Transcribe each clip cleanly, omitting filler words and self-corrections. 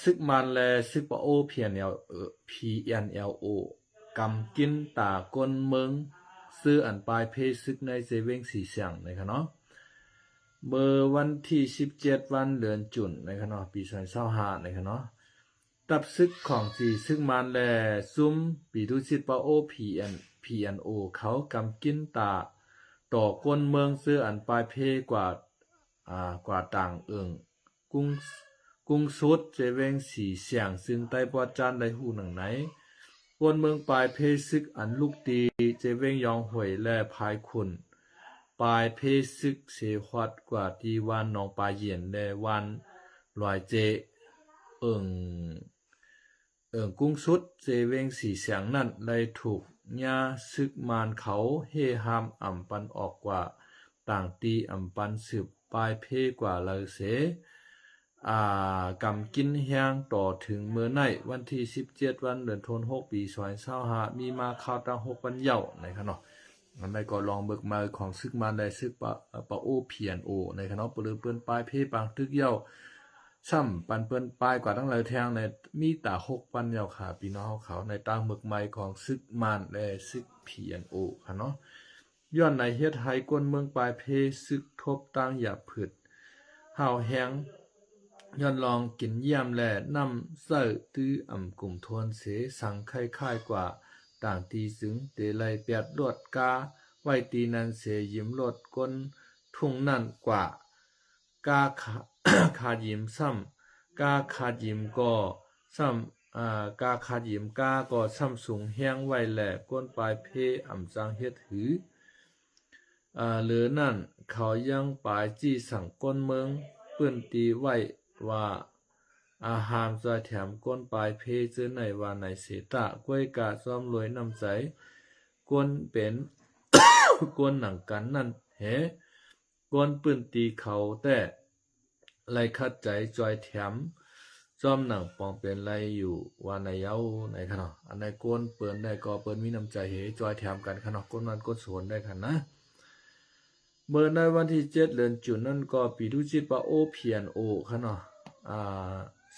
ซึกมันแลซึกปะโอPNLO กำกินตาก้นเมืองซื้ออันปลายเพซึกในเซเว่งสีเสียงนะครับเนาะเมื่อวันที่17วันเดือนจุนนะครับเนาะปี2025นะครับเนาะตับซึกของสีซึกมันแลซุ้มปีทุชิตปะโอ PNO เขากำกินตาต่อก้นเมืองซื้ออันปลายเพกว่าต่างกุ้งสุดเจเวงสีเสียงซึ่งใต้ปอดจานได้หูหนังไหนก้นเมืองปลายเพซึกอันลูกตีเจเวงยองหวยและพายคุณปลายเพซึกเสฮวัดกว่าที่วันหนองปลาเย็นและวันลอยเจกุ้งสุดเจเวงสีเสียงนั่นเลยถูกญาซึกมานเขาเฮหามอ่ำปันออกกว่าต่างตีอ่ำปันสืบปลายเพกว่าเลยเสกำกินแห้งต่อถึงเมื่อไหนวันที่17วันเดือนธันวาคมปี2025มีมาข่าวตั้ง6วันเย้านะครับเนาะอันใดก็ลองเบิกมาของซึกมันได้ซึกปะโอเพียนโอนะครับเนาะเปิ้นเปิ้นปลายเพปางตึกเย้าซ้ำปันเปิ้นปลายกว่าทั้งหลายแทงในมีตา6ปันเย้าค่ะพี่น้องเขาในตั้งหมึกไม้ของซึกมันและซึกเพียนโอค่ะเนาะย้อนในเฮ็ดให้ก้นเมืองปลายเพซึกทบตั้งอย่าผึดห่าวแห้งย้อนลองกินเยี่ยมและนำเสื้อตื้ออ่ำกลุ่มทวนเสสังค่ายๆกว่าต่างตีสึงเตไลเปียดลวดกาไว้ตีนันเสยิ้มลดก้นทุ่งนั่นกว่ากาขาดยิ้มซ้ำกาขาดยิ้มก็ซ้ำกาขาดยิ้มกาก็ซ้ำสูงแห้งไว้แหละก้นปลายเพอ่ำจังเฮ็ดหือหรือนั่นเขายังปลายจี้สั่งก้นเมืองเปื้นตีไว้ว่าอาหารจะแถมก้นปลายเพเจอในว่าในเสตะก้วยกาซ้อมรวยนำใจก้นเป็น ก้นหนังกันนั่นก้นปืนตีเขาแต่ไล่คัดใจจอยแถมจอมหนังปองเป็นไรอยู่ว่าในเย้าในขนาดอันในก้นเปิ้นได้ก็เปิ้นมีน้ำใจจอยแถมกันขนาดก้นมันก้นสวนได้ขนาดนะเมื่อในวันที่7เดือนจุนนั่นก็ปีทุจิตปะโอเพียนโอค่ะเนาะ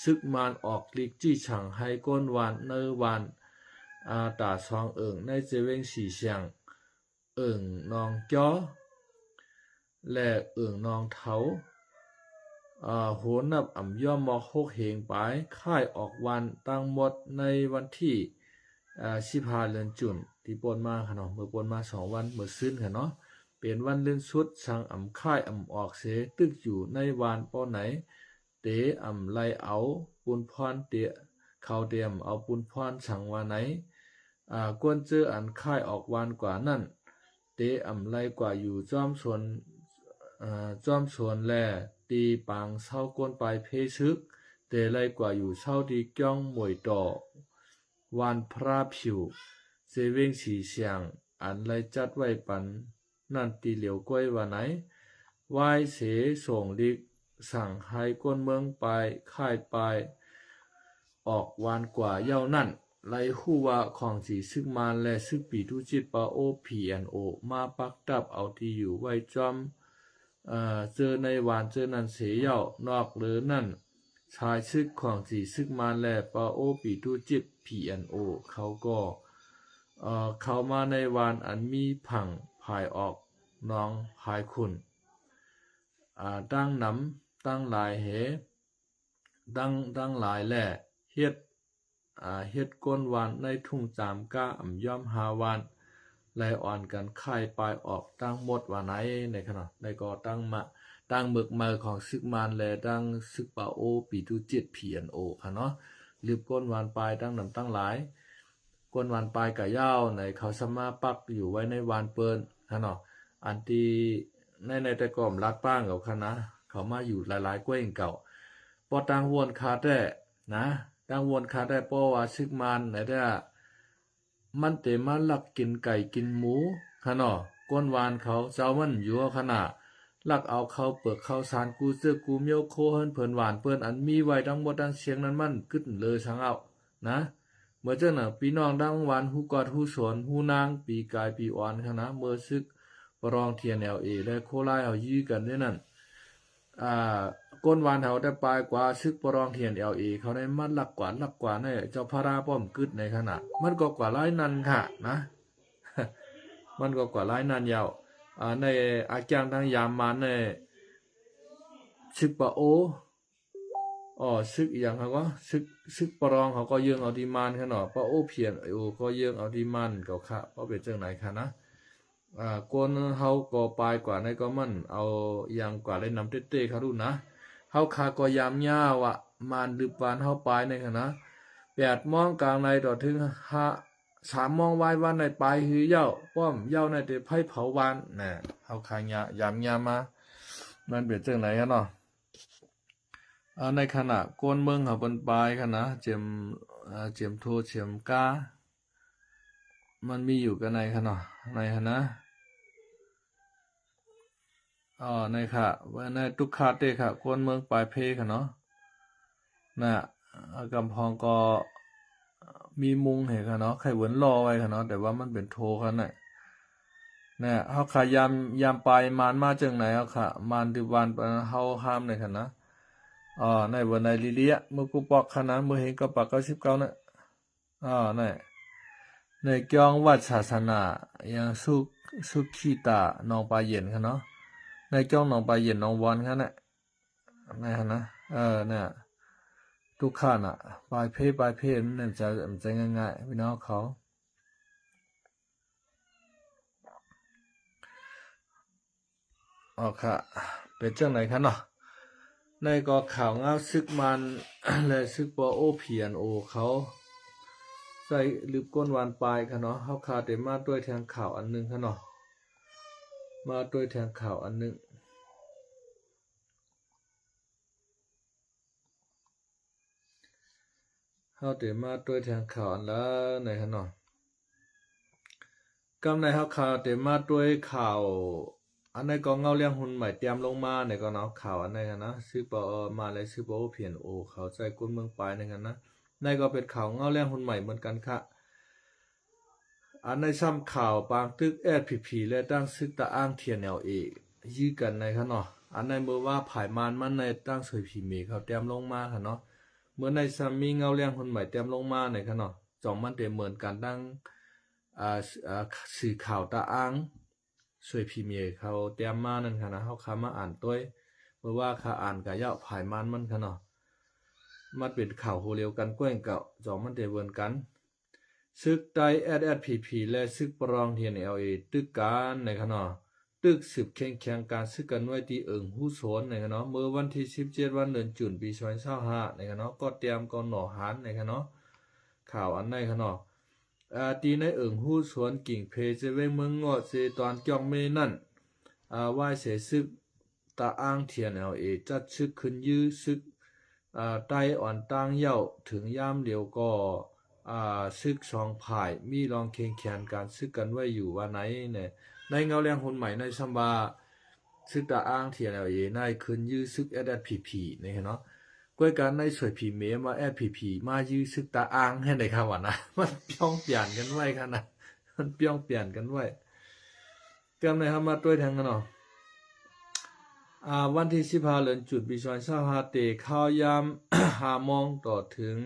ซึกมานออกลิกจี้ฉังให้ก้นวานเนอวานตาซองในเจเวงสีเสียงนองจ้อและนองเถาโหนับอ่ำย่อมมอก6เหงไปค่ายออกวันตั้งหมดในวันที่15เดือนจุนที่ปนมาค่ะเนาะเมื่อปนมา2วันเมื่อซึ้นค่ะเนาะเป็นวันเล่นสุดสังอ่ำค่ายอ่ำออกเสตึกอยู่ในวานป้อไหนเตอ่ำไลเอาปุนพรเตะเขาเตรียมเอาปุนพรสังวาไหนกวนเจออันค่ายออกวานกว่านั่นเตอ่ำไลกว่าอยู่จอมสวนแลตีปางเศร้าก้นปลายเพซึกเตไลกว่าอยู่เศร้าดีก้องมวยต่อวานพระผิวเซเวงสีเสียงอันไลจัดไว้ปันนั่นตีเหลียวก้อยว่าไหนวายเสส่งลิกสั่งให้ก้นเมืองไปค่ายไปออกวานกว่าเย้านั่นไลฮู้ว่าของสีซึกมานและซึกปีทุจิตปาโอPNOมาปักตับเอาที่อยู่ไว้จอมเจอในวานเจอนันเสียเย้านอกหรือนั่นชายซึกของสีซึกมานและปาโอปีทุจิตPNOเขาก็เข้ามาในวานอันมีผังภายออกน้องภายคุณตั้งน้ำตั้งหลายตั้งหลายแหล่เฮ็ดก้นวานในทุ่งจามก้าอ่ำย่อมหาวานไลอ่อนกันค่ายปลายออกตั้งหมดว่าไหนในขณะในก็ตั้งหมึกมาของซึกมานและตั้งซึกปาโอปีทุจิตPNOค่ะเนาะลืบก้นวานปลายตั้งน้ำตั้งหลายก้นวานปลายกะยาวในเขาสมาปักอยู่ไว้ในวานเปิ้นค่ะเนาะอันที่ในแต่ก่อมรัดป้างกับคณะเขามาอยู่หลายๆกล้วยเก่าปอตั้งวนคาแต่นะตั้งวนคาแต่ป้อว่าซึกมานไหนได้มันเตมาลักกินไก่กินหมูค่ะเนาะก้นวานเขาเจ้ามันอยู่ขนาดลักเอาเข้าเปิกเข้าสารกูเสื้อกูเมียวโคเฮินเพิ่นหวานเปิ้นอันมีไว้ทั้งหมดทั้งเสียงนั้นมันกึดเลยสังเอานะเมื่อเจ้าน่ะพี่น้องดังหวานฮู้กอดฮู้สวนฮู้นางปีกายปีอ่อนค่ะนะเมื่อซึกปรองTNLAและโคลายเอายื้อกันด้วยนั่น ก้นวานเฮาได้ปลายกว่าซึกปรองเทียน LA เขาได้มันหลักกว่าในเจ้าพาราป้อมกึดในขณะมันก็กว่าร้อยนันค่ะนะ มันก็กว่าร้อยนันยาวในอาจารย์ทางยามมาในซึกปะโอซึกอย่างเขาก็ซึกปรองเขาก็ยืงเอาดีมานค่ะเนาะปะโอเพียนก็ยืงเอาดีมานก็ค่ะเพราะเป็นจังไหนค่ะนะกวนเฮาก็ปลายกว่าในก็มันเอาอย่างกว่าเลยนำเต้ๆเขาดูนะเฮาคาก็ยามยาวะมานดึบวานเฮาปลายในค่ะนะ8 โมงกลางในต่อถึง3 โมงวายวันในปลายหือเย้าป้อมเย้าในเตไผเผาวันน่ะเฮาคายามยามามันเป็นจังไหนกันเนาะในขณะกวนเมืองเขาบนปลายค่ะนะเจียมโทเจียมกามันมีอยู่กันในค่ะเนาะในค่ะนะในค่ะว่าในทุกคาเต้ค่ะกวนเมืองปลายเพค่ะเนาะน่ะกำพองก็มีมุงเห็นค่ะเนาะใครเหวินรอไว้ค่ะเนาะแต่ว่ามันเป็นโทค่ะน่ะเนี่ยเฮาขายามปลายมานมาจังไหนเฮาค่ะมานที่วันเฮาห้ามในค่ะนะในวันในลิเลียเมื่อกูปอกค่ะนะเมื่อเห็นก็ปาก99น่ะในเกี่ยงวัดศาสนาอย่างสุขีตาน้องปลาเย็นค่ะเนาะในเกี่ยงน้องปลาเย็นน้องวอนค่ะน่ะนะฮะนะเนี่ยทุกข้าน่ะปลายเพนั่นจะง่ายๆพี่น้องเขาค่ะเป็นจังไหนคะเนาะในก็ข่าวงาซึกมัน และซึกปอโอเพียนเขาใส่ลืบก้นวานปลายค่ะเนาะเฮาคาแต่มาด้วยแทงข่าวอันนึงค่ะเนาะมาด้วยแทงข่าวอันนึงเฮาแต่มาด้วยแทงข่าวอันละไหนค่ะเนาะกำในเฮาคาแต่มาด้วยข่าวอันในก็เงาเลี้ยงหุ่นใหม่เตรียมลงมาในก็เนาะข่าวอันในค่ะนะซึกปอมาเลยซึกปอโอเพียนเขาใจก้นเมืองปลายในกันนะในก็เป็นข่าวเงาเลี้ยงหุ่นใหม่เหมือนกันค่ะอันในซ้ำข่าวปางตึกพีและตั้งซึกตะอ้างเทียนยื้อกันในค่ะเนาะอันในเมื่อว่าผายมานมันในตั้งสวยผีเมเขาเตรียมลงมาค่ะเนาะเมื่อในซ้ำมีเงาเลี้ยงหุ่นใหม่เตรียมลงมาในค่ะเนาะจองมันเตรียมเหมือนกันตั้งสื่อข่าวตะอ้างสวยผีเมเขาเตรียมมานั่นค่ะนะเขาคามาอ่านตัวเมื่อว่าเขาอ่านกะเยาะผายมานมันค่ะเนาะมันเป็นข่าวโฮเรียวกันแกล้งเก่าจองมันเตรียมเหมือนกันซึกไตSSPP และซึกปรองเทียนตึกการในขณะตึกสืบแข่งการซึกกันไว้ที่หู้สวนในขณะเมื่อวันที่17วันเดือนจุนปี2025ในขณะก็เตรียมก่อนหนอหานในขณะข่าวอันในขณะตีในหู้สวนกิ่งเพเจเวงเมืองงอเซตอนจองเมนั่นว่าเสซึกตาอ้างเทียนจัดซึกขึ้นยื้อซึกไต้อ่อนตั้งเย่าถึงยามเดียวก็ซึก2 ฝ่ายมีรองเคียงแขนการซึกกันไว้อยู่ว่าไหนเนี่ยในเงาแรงคนใหม่ในซัมบาซึกตาอ้างเทียนในคืนยื้อซึกSSPPเนี่ยเนาะกวยการในสวยผีเมมาSPPมายื้อซึกตาอ้างให้ในคำว่านะมันเปียงเปลี่ยนกันไว้ค่ะนะมันเปียงเปลี่ยนกันไว้กำในทำมาด้วยทางกันเนาะวันที่15เดือนจุดปี2025เตข้าวยาม5 โมงต่อถึง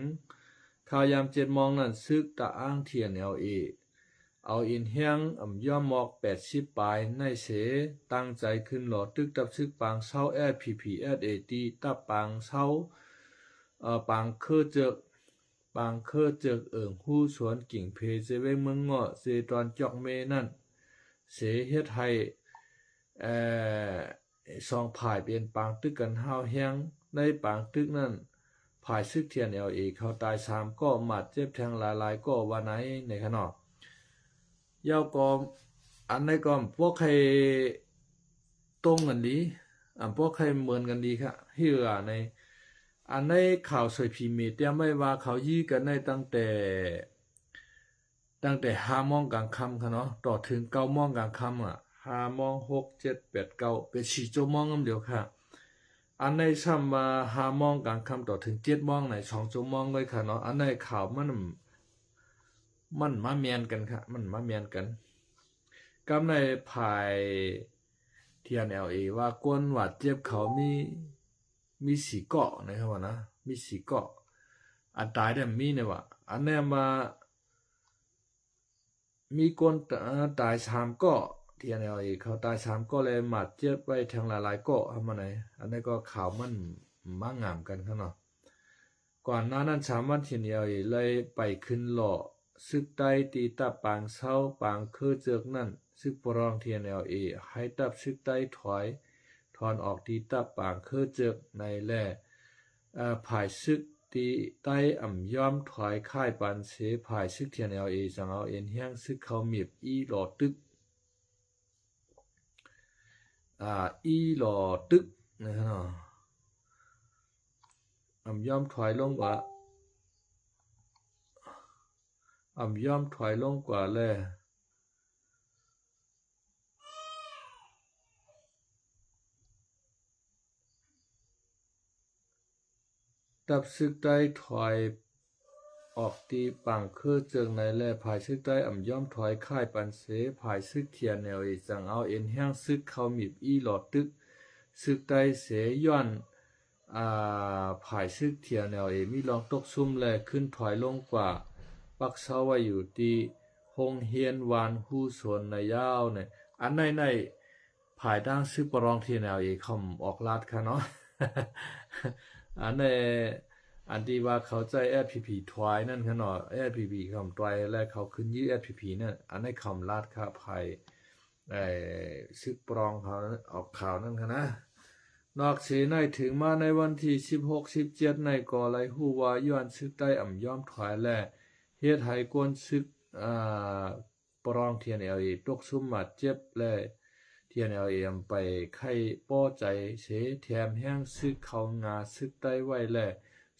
ข่าวยาม7 โมงนั่นซึกตะอ้างเทียนเอาอินเฮียงย่อมหมอก80ปลายในเสตั้งใจขึ้นหลอตึกตับซึกปางเศร้าSPPSAT ตับปางเศร้าปางเคอเจกหู้สวนกิ่งเพเจเวเมืองเงาะเซตอนจอกเมนั่นเสเฮ็ดให้2 ฝ่ายเป็นปางตึกกันห้าวแฮงในปางตึกนั้นฝ่ายซึกเทียนเขาตาย3ก็หมัดเจ็บแทงหลายๆก็ว่าไหนในขณะยาวก็อันในก็พวกใครตรงกันดีพวกใครเหมือนกันดีค่ะเฮือในอันในข่าวสวยพีเมเตรียมไว้ว่าเขายื้อกันในตั้งแต่5 โมงกลางค่ำค่ะเนาะต่อถึง9 โมงกลางค่ำ5 โมง6 7 8 9เป็น4 ชั่วโมงเดียวค่ะอันในซ้ำมา5 โมงกลางค่ำต่อถึง7 โมงใน2 ชั่วโมงเลยค่ะเนาะอันในข่าวมันมาเมียนกันค่ะมันมาเมียนกันกำในภายเทียนว่ากวนหวัดเจ็บเขามี มีสีเกาะนะครับว่านะมีสีเกาะอันตายแต่มีเนี่ยว่าอันเนี้ยมามีคนตาย3เกาะที่อันนี้เขาตาย3เกาะเลยหมัดเจ็บไว้ทางหลายๆเกาะทำมาไหนอันนี้ก็ข่าวมันมางามกันครับเนาะก่อนหน้านั้น3วันที่เดียวเลยไปขึ้นหล่อซึกใต้ตีตาปางเศร้าปางคือเจือกนั่นซึกปรองทีเอให้ตับซึกใต้ถอยถอนออกตีตาปางคือเจือกในแล่ผายซึกตีใต้อ่ำย่อมถอยค่ายปันเสผายซึกเทียนจังเอาเอ็นเฮียงซึกเขาเมียบอีหลอตึกอีหลอตึกนะครับเนาะอ่ำย่อมถอยลงกว่าอ่ำย่อมถอยลงกว่าแลตับซึกใต้ถอยออกตีปังคือเจิงในแลภายซึกใต้อ่ำย่อมถอยค่ายปันเสภายซึกเทียนจังเอาเอ็นแห้งซึกเขามีบอีหลอดตึกซึกใต้เสย้อนภายซึกเทียนมีลองตกซุ่มแลขึ้นถอยลงกว่าปักเศร้าไว้อยู่ที่หงเฮียนวานหู้สวนในยาวเนี่ยอันในภายด้านซึกปรองเทียนคำออกลาดค่ะเนาะ อันในอันที่ว่าเขาใจ SPP ทวายนั่นค่ะเนาะ SPP คำทวายและเขาขึ้นยื้อ SPP นั่นอันในคำลาดค่ะภายซึกปรองเขาออกข่าวนั่นค่ะนะนอกเสียในถึงมาในวันที่16-17ในก่อไลฮู้ว่าย้อนซึกใต้อ่ำย่อมถอยและเฮ็ดให้กวนซึกปรองเทียนตกซุ่มหมัดเจ็บและเทียนไปไข้ป้อใจเสแถมแห้งซึกเขางาซึกใต้ไว้และ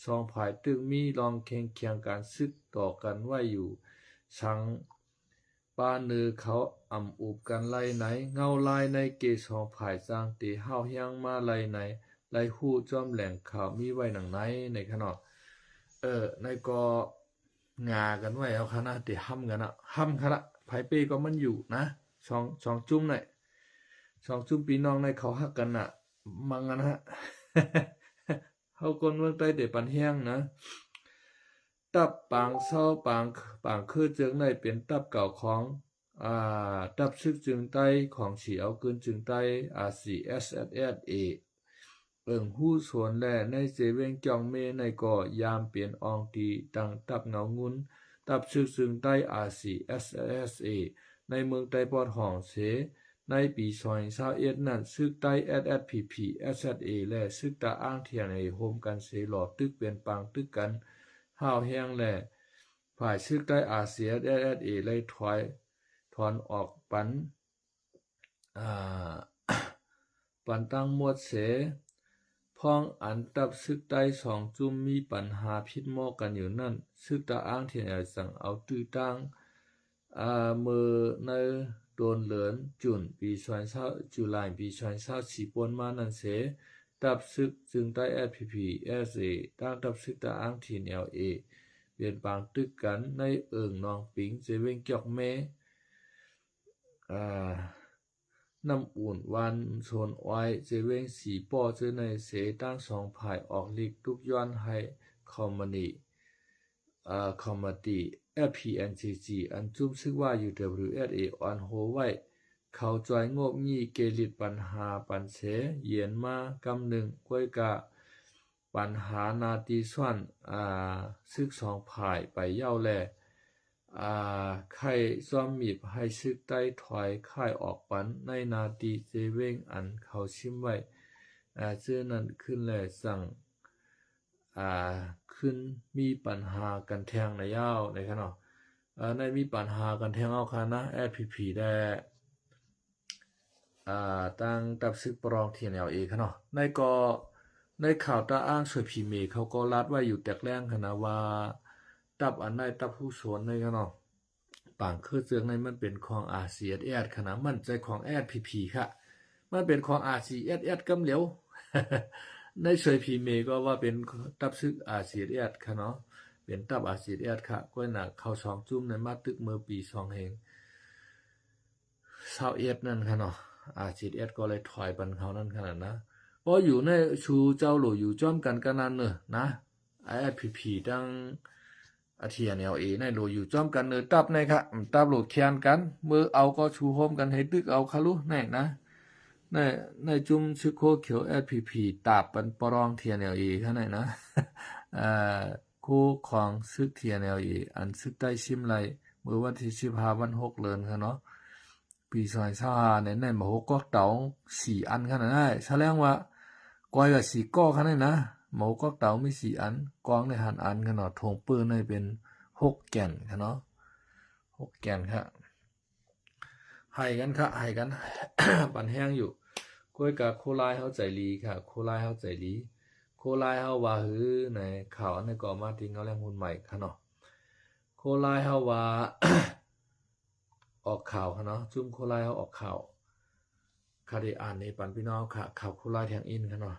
สองภายตึงมีลองเคียงการซึกต่อกันไว้อยู่สังป้าเนือเขาอ่ำอุบกันไล่ไหนเงาลายในเกศของภายจางตีห้าวเฮียงมาไล่ไหนไล่หู้จอมแหล่งข่าวมีไว้หนังไหนในขณะในก็งากันไว้เอาคณะตีห้ำกันอะห้ำคณะไผเป้ก็มันอยู่นะสองจุ่มเนี่ย2จุ่มพี่น้องในเขาฮักกันอะมังกันฮะ เฮาคนเมืองใต้ได้ปันแห้งนะตับปางเศร้าปางคือเจิงในเป็นตับเก่าของตับซึกจึงใต้ของสีเอาเกินจึงใต้ RCSSA หู้สวนแลในเจเวงจองเมในก่อยามเปลี่ยนอองตีตังตับเงางุนตับซึกจึงใต้ RCSSA ในเมืองใต้ปอดห้องเสในปี2021นั้นซึกใต้ SSPP SSA และซึกตาอ้างเทียนในโฮมกันเสหลอดตึกเป็นปางตึกกันห้าวแห้งและฝ่ายซึกใต้อาเซียน SSA เลยถอนออกปันปันตั้งหมวดเสพ้องอันตับซึกใต้2จุ่มมีปัญหาผิดหม้อกันอยู่นั่นซึกตาอ้างเทียนสั่งเอาตื้อตั้งมือในโดนเหลือนจุนปี2020จุลายปี2024ปนมานั่นเสตับซึกจึงใต้ SPP SA ตั้งตับซึกตาอ้างทีน LA เปลี่ยนปางตึกกันในนองปิงเจเวงจอกแม่น้ำอุ่นวันโซนอ้อยเจเวงสีป้อเจอในเสตั้ง2ภายออกลีกทุกย้อนให้คอมมานีคอมมาตี FPNCG อันจุ่มซึ่งว่า UWSA ออนโฮไว้เขาจอยงบงี้เกลิดปัญหาปันเสเยียนมากำหนึ่งก้วยกะปัญหานาตีส่วนซึก2ภายไปเย้าแลไข่ซ้อมมีบให้ซึกใต้ถอยค่ายออกปันในนาตีเจเวงอันเขาชิมไว้ชื่อนั้นขึ้นแลสั่งขึ้นมีปัญหากันแทงในยาวในขณะในมีปัญหากันแทงเอาค่ะนะ FPP ได้ตั้งตับซึกปรองเทียนค่ะเนาะในข่าวตาอ้างสวยพีเมเขาก็รัดไว้อยู่แตกแรงค่ะนะว่าตับอันใดตับผู้สวนในค่ะเนาะปางคือเจืองในมันเป็นของ RCSS ค่ะนะมันใจของ FPP ค่ะมันเป็นของ RCSS กำเหลียว ในสวยพีเมก็ว่าเป็นตับซึก RCSS ค่ะเนาะเป็นตับ RCSS ค่ะก็น่ะเข้า2จุ่มในมาตึกเมื่อปี2แห่ง21นั่นค่ะเนาะRCSS ก็เลยถอยปันเขานั่นขนาดนะ เพราะอยู่ในชูเจ้าหลูอยู่จ้อมกันกันนั้นเนอะนะไอ้ผีดังอาเทียนเอในหลูอยู่จ้อมกันเนอะตับในค่ะตับหลูเคียนกันเมื่อเอาก็ชูโฮมกันให้ตึกเอาคารุในนะในจุ่มชึกโคเขียวผีตาบปันปรองเทียนข้างในนะคู่ของซึกเทียนอันซึกได้ชิมไรเมื่อวันที่15วัน6เดือนค่ะเนาะปี2025ในหมาหกก็เต๋า4อันขนาดนั้นแสดงว่าก้อยกับ4ก้อขนาดนะหมูก็เต๋ามี4อันกองในหันอันขนาดทงปืนในเป็น6แก่นค่ะเนาะ6แก่นค่ะให้กันค่ะให้กัน ปันแห้งอยู่ก้อยกับโคลายเฮาใจลีค่ะโคลายเฮาใจลีโคลายเฮาว่าหือในข่าวในก่อมาติงเฮาแรงหุ่นใหม่ค่ะเนาะโคลายเฮาว่า ออกข่าวค่ะเนาะจุ่มโคลายเฮาออกข่าวค่ะได้อ่านในปันพี่น้องค่ะข่าวโคลายแทงอินค่ะเนาะ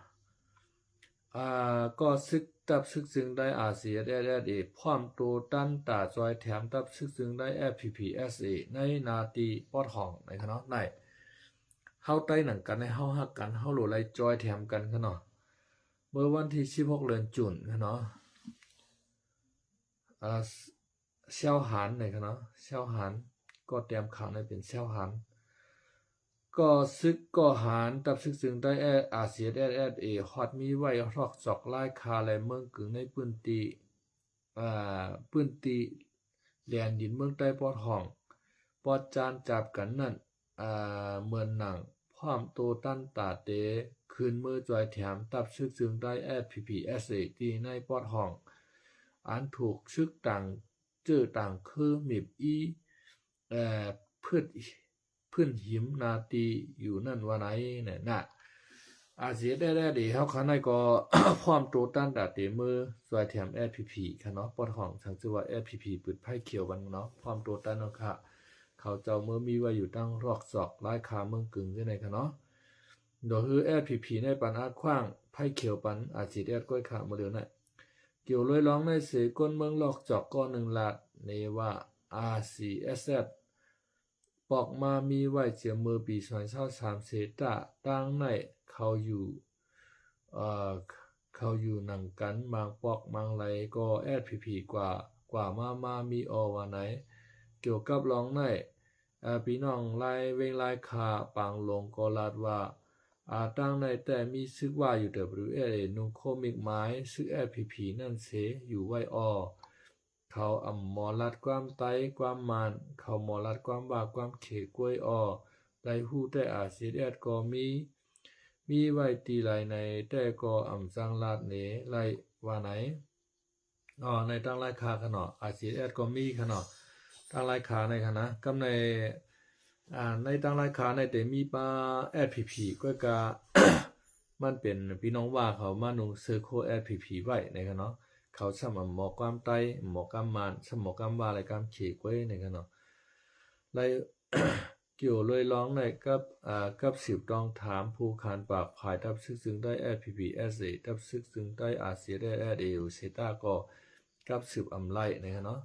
ก็ซึกตับซึกซึ่งได้อาเซียได้พร้อมตัวตั้นตาจอยแถมตับซึกซึ่งได้ FPPSA ในนาตีปอดห้องในค่ะเนาะในเฮาใต้หนังกันในเฮาฮักกันเฮาโหลไลจอยแถมกันค่ะเนาะเมื่อวันที่16เดือนจุนค่ะเนาะเซี่ยวหานในค่ะเนาะเซี่ยวหานก็เตรียมข่าวในเป็นเซี่ยวหานก็ซึกก็หารตับซึกซึ่งได้อาเซียเอฮอดมีไว้รอกจอกลายคาและเมืองกึ่งในปื้นตีปื้นตีแลนดินเมืองใต้ปอดห้องปอดจานจับกันนั่นเมือนหนังพร้อมโตตั้นตาเตคืนมือจอยแถมตับซึกซึ่งได้ FPPSA ที่ในปอดห้องอันถูกชึกต่างเจอต่างคือมิบอีพืชพื้นหิมนาตีอยู่นั่นว่าไหนเนี่ยนะอาเซียได้ดีเฮาคันได้ก็ พร้อมโตตั้นตาเตมือสวยแถม FPP ค่ะเนาะปอดห้องทางชื่อว่า FPP ปืดไผ่เขียววันเนาะพร้อมโตตั้นเนาะค่ะเขาเจ้ามือมีไว้อยู่ตั้งรอกศอกลายคาเมืองกึ่งจังได๋ค่ะเนาะโดยคือ FPP ในปันอาขว้างไผ่เขียวปันอาสิได้ก้อยขาบ่เดียวน่ะเกี่ยวลอยร้องในเสก้นเมืองลอกจอกก็1ลาดเนว่า RCSS ปอกมามีไว้เจียมือปี2023เศษตะตั้งในเขาอยู่เขาอยู่หนังกันบางปอกบางไหลก็แอดผีกว่ามามีอว่าไหนเกี่ยวกับร้องในพี่น้องไล่เวงไล่ขาปางลงก็ลาดว่าตั้งในแต่มีซึกว่าอยู่นุ่งโคมิกไม้ซึกแอดผีนั่นเสอยู่ไว้เขาหมอลัดความไตความมานเขาหมอลัดความบาความเขกล้วยไดฮู้แต่อาเซียดก็มีไว้ตีไหลในแต่ก็สังลาดเนไหลว่าไหนในตั้งไลคาขนาดอาเซียดก็มีขนาดตั้งไลคาในคณะกำในในตั้งไลคาในแต่มีปลาFPPก็กะ มันเป็นพี่น้องว่าเขามานุงเซอร์โคFPPไว้ในคณะเขาสมหมอความไตหมอความมานสมอความว่าอะไรความเขกไว้ในกันเนาะไล เกี่ยวเลยร้องในกับสืบต้องถามผู้ขานปากภายทับซึกซึ่งได้ FPPSA ทับซึกซึ่งได้อาเซียได้เอวเซตาก็กับสืบไล่ในกันเนาะ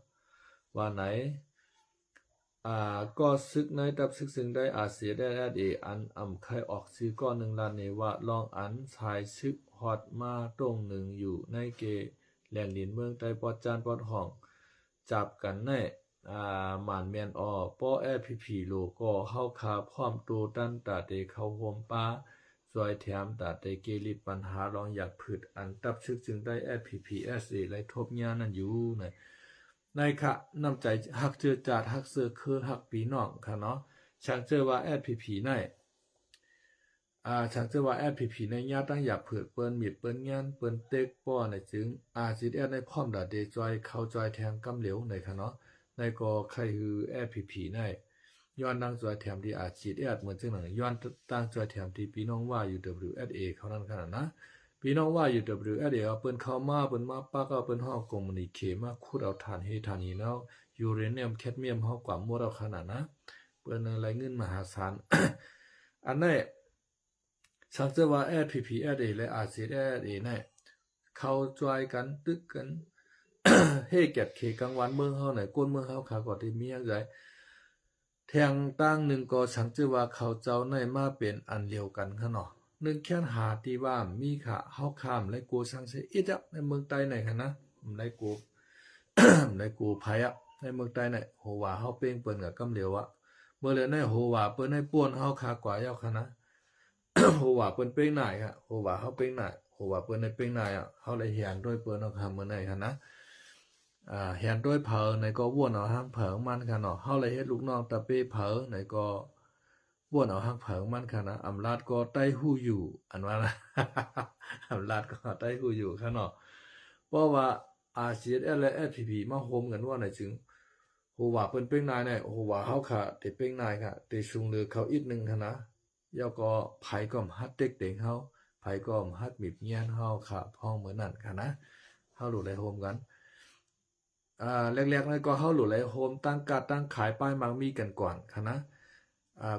ว่าไหนก็ซึกในทับซึกซึ่งได้อาเซียได้อันไข่ออกซื้อก้อน1ล้านในว่าลองอันชายซึกฮอดมาตรงหนึ่งอยู่ในเกแหลนดินเมืองใต้ปอดจานปอดห้องจับกันในหมานแมนป้อFPPโลก็เฮาคาพร้อมโตตั้นตาเตเข้าโฮมป้าซอยแถมตาเตเกลิปัญหาลองอยากผืดอันตับชึกจึงได้ FPPSA ไลทบญานั่นอยู่ในค่ะน้ำใจฮักเจอจาดฮักเสือคือฮักปีน้องค่ะเนาะช่างเจอว่า FPP ในฉันจะว่า FPP ในญาตั้งอยากเผือกเปิ้นมีเปิ้นงานเปิ้นเต็กป้อในจึงCDS ในพร้อมดาเดจอยเข้าจอยแทงกำเหลวในค่ะเนาะในก็ใครคือ FPP ในย้อนตั้งจอยแถมที่CDS เหมือนจังหนังย้อนตั้งจอยแถมที่พี่น้องว่าอยู่ WSA เขานั่นขนาดนะพี่น้องว่าอยู่ WSA เปิ้นเข้ามาเปิ้นมาปักเอาเปิ้นฮ้องกงมณีเคมาขุดเอาถ่านเฮถ่านนี้แล้วยูเรเนียมแคดเมียมเฮากว่าหมดเอาขนาดนะเปิ้นอะไรเงินมหาศาล อันนี้สังเกตว่า FPPSA และ RCSA เนี่ยเขาจอยกันตึกกัน เฮ้เก็บเขกลางวันเมืองเฮาไหนก้นเมืองเฮาขาก็ได้มีอย่างไรแทงตั้งหนึ่งก็สังเกตว่าเขาเจ้าในมาเป็นอันเดียวกันค่ะเนาะ 1แค่นหาที่ว่ามีค่ะเฮาข้ามและกูสังเสอิดอะในเมืองใต้ไหนค่ะนะไดกู ไดกูไผอะในเมืองใต้ไหนโหว่าเฮาเป้งเปิ้นก็กำเหลียวอะเมื่อเลยในโหว่าเปิ้นให้ป่วนเฮาคากว่ายาวค่ะนะ โหว่าเปิ้นเป้งหน่ายค่ะโหว่าเฮาเป้งหน่ายโหว่าเปิ้นได้เป้งหน่ายอ่ะเฮาเลยเฮียนด้วยเปิ้นเอาค่ะมื้อไหนค่ะนะเฮียนด้วยเผอในก็ว่วนเอาหังเผิงมันค่ะเนาะเฮาเลยเฮ็ดลูกน้องตะเป้เผอในก็ว่วนเอาหังเผิงมันค่ะนะอำลาดก็ใต้ฮู้อยู่อันว่านะ อำลาดก็ใต้ฮู้อยู่ค่ะเนาะเพราะว่าRCSS และ SPP มาโฮมกันว่าไหนจึงโหว่าเปิ้นเป้งนายเนี่ยโหว่าเฮาค่ะแต่เป้งนายค่ะแต่ซุงเหลือเขาอีกนึงค่ะนะแล้วก็ไผก็ฮัดเด็กเด็กเฮาไผก็ฮัดมิบเงียนเฮาค่ะพ้องเหมือนนั่นค่ะนะเฮาหลุดไหลโฮมกันแรกๆเลยก็เฮาหลุดไหลโฮมตั้งการตั้งขายป้ายมังมีกันก่อนค่ะนะ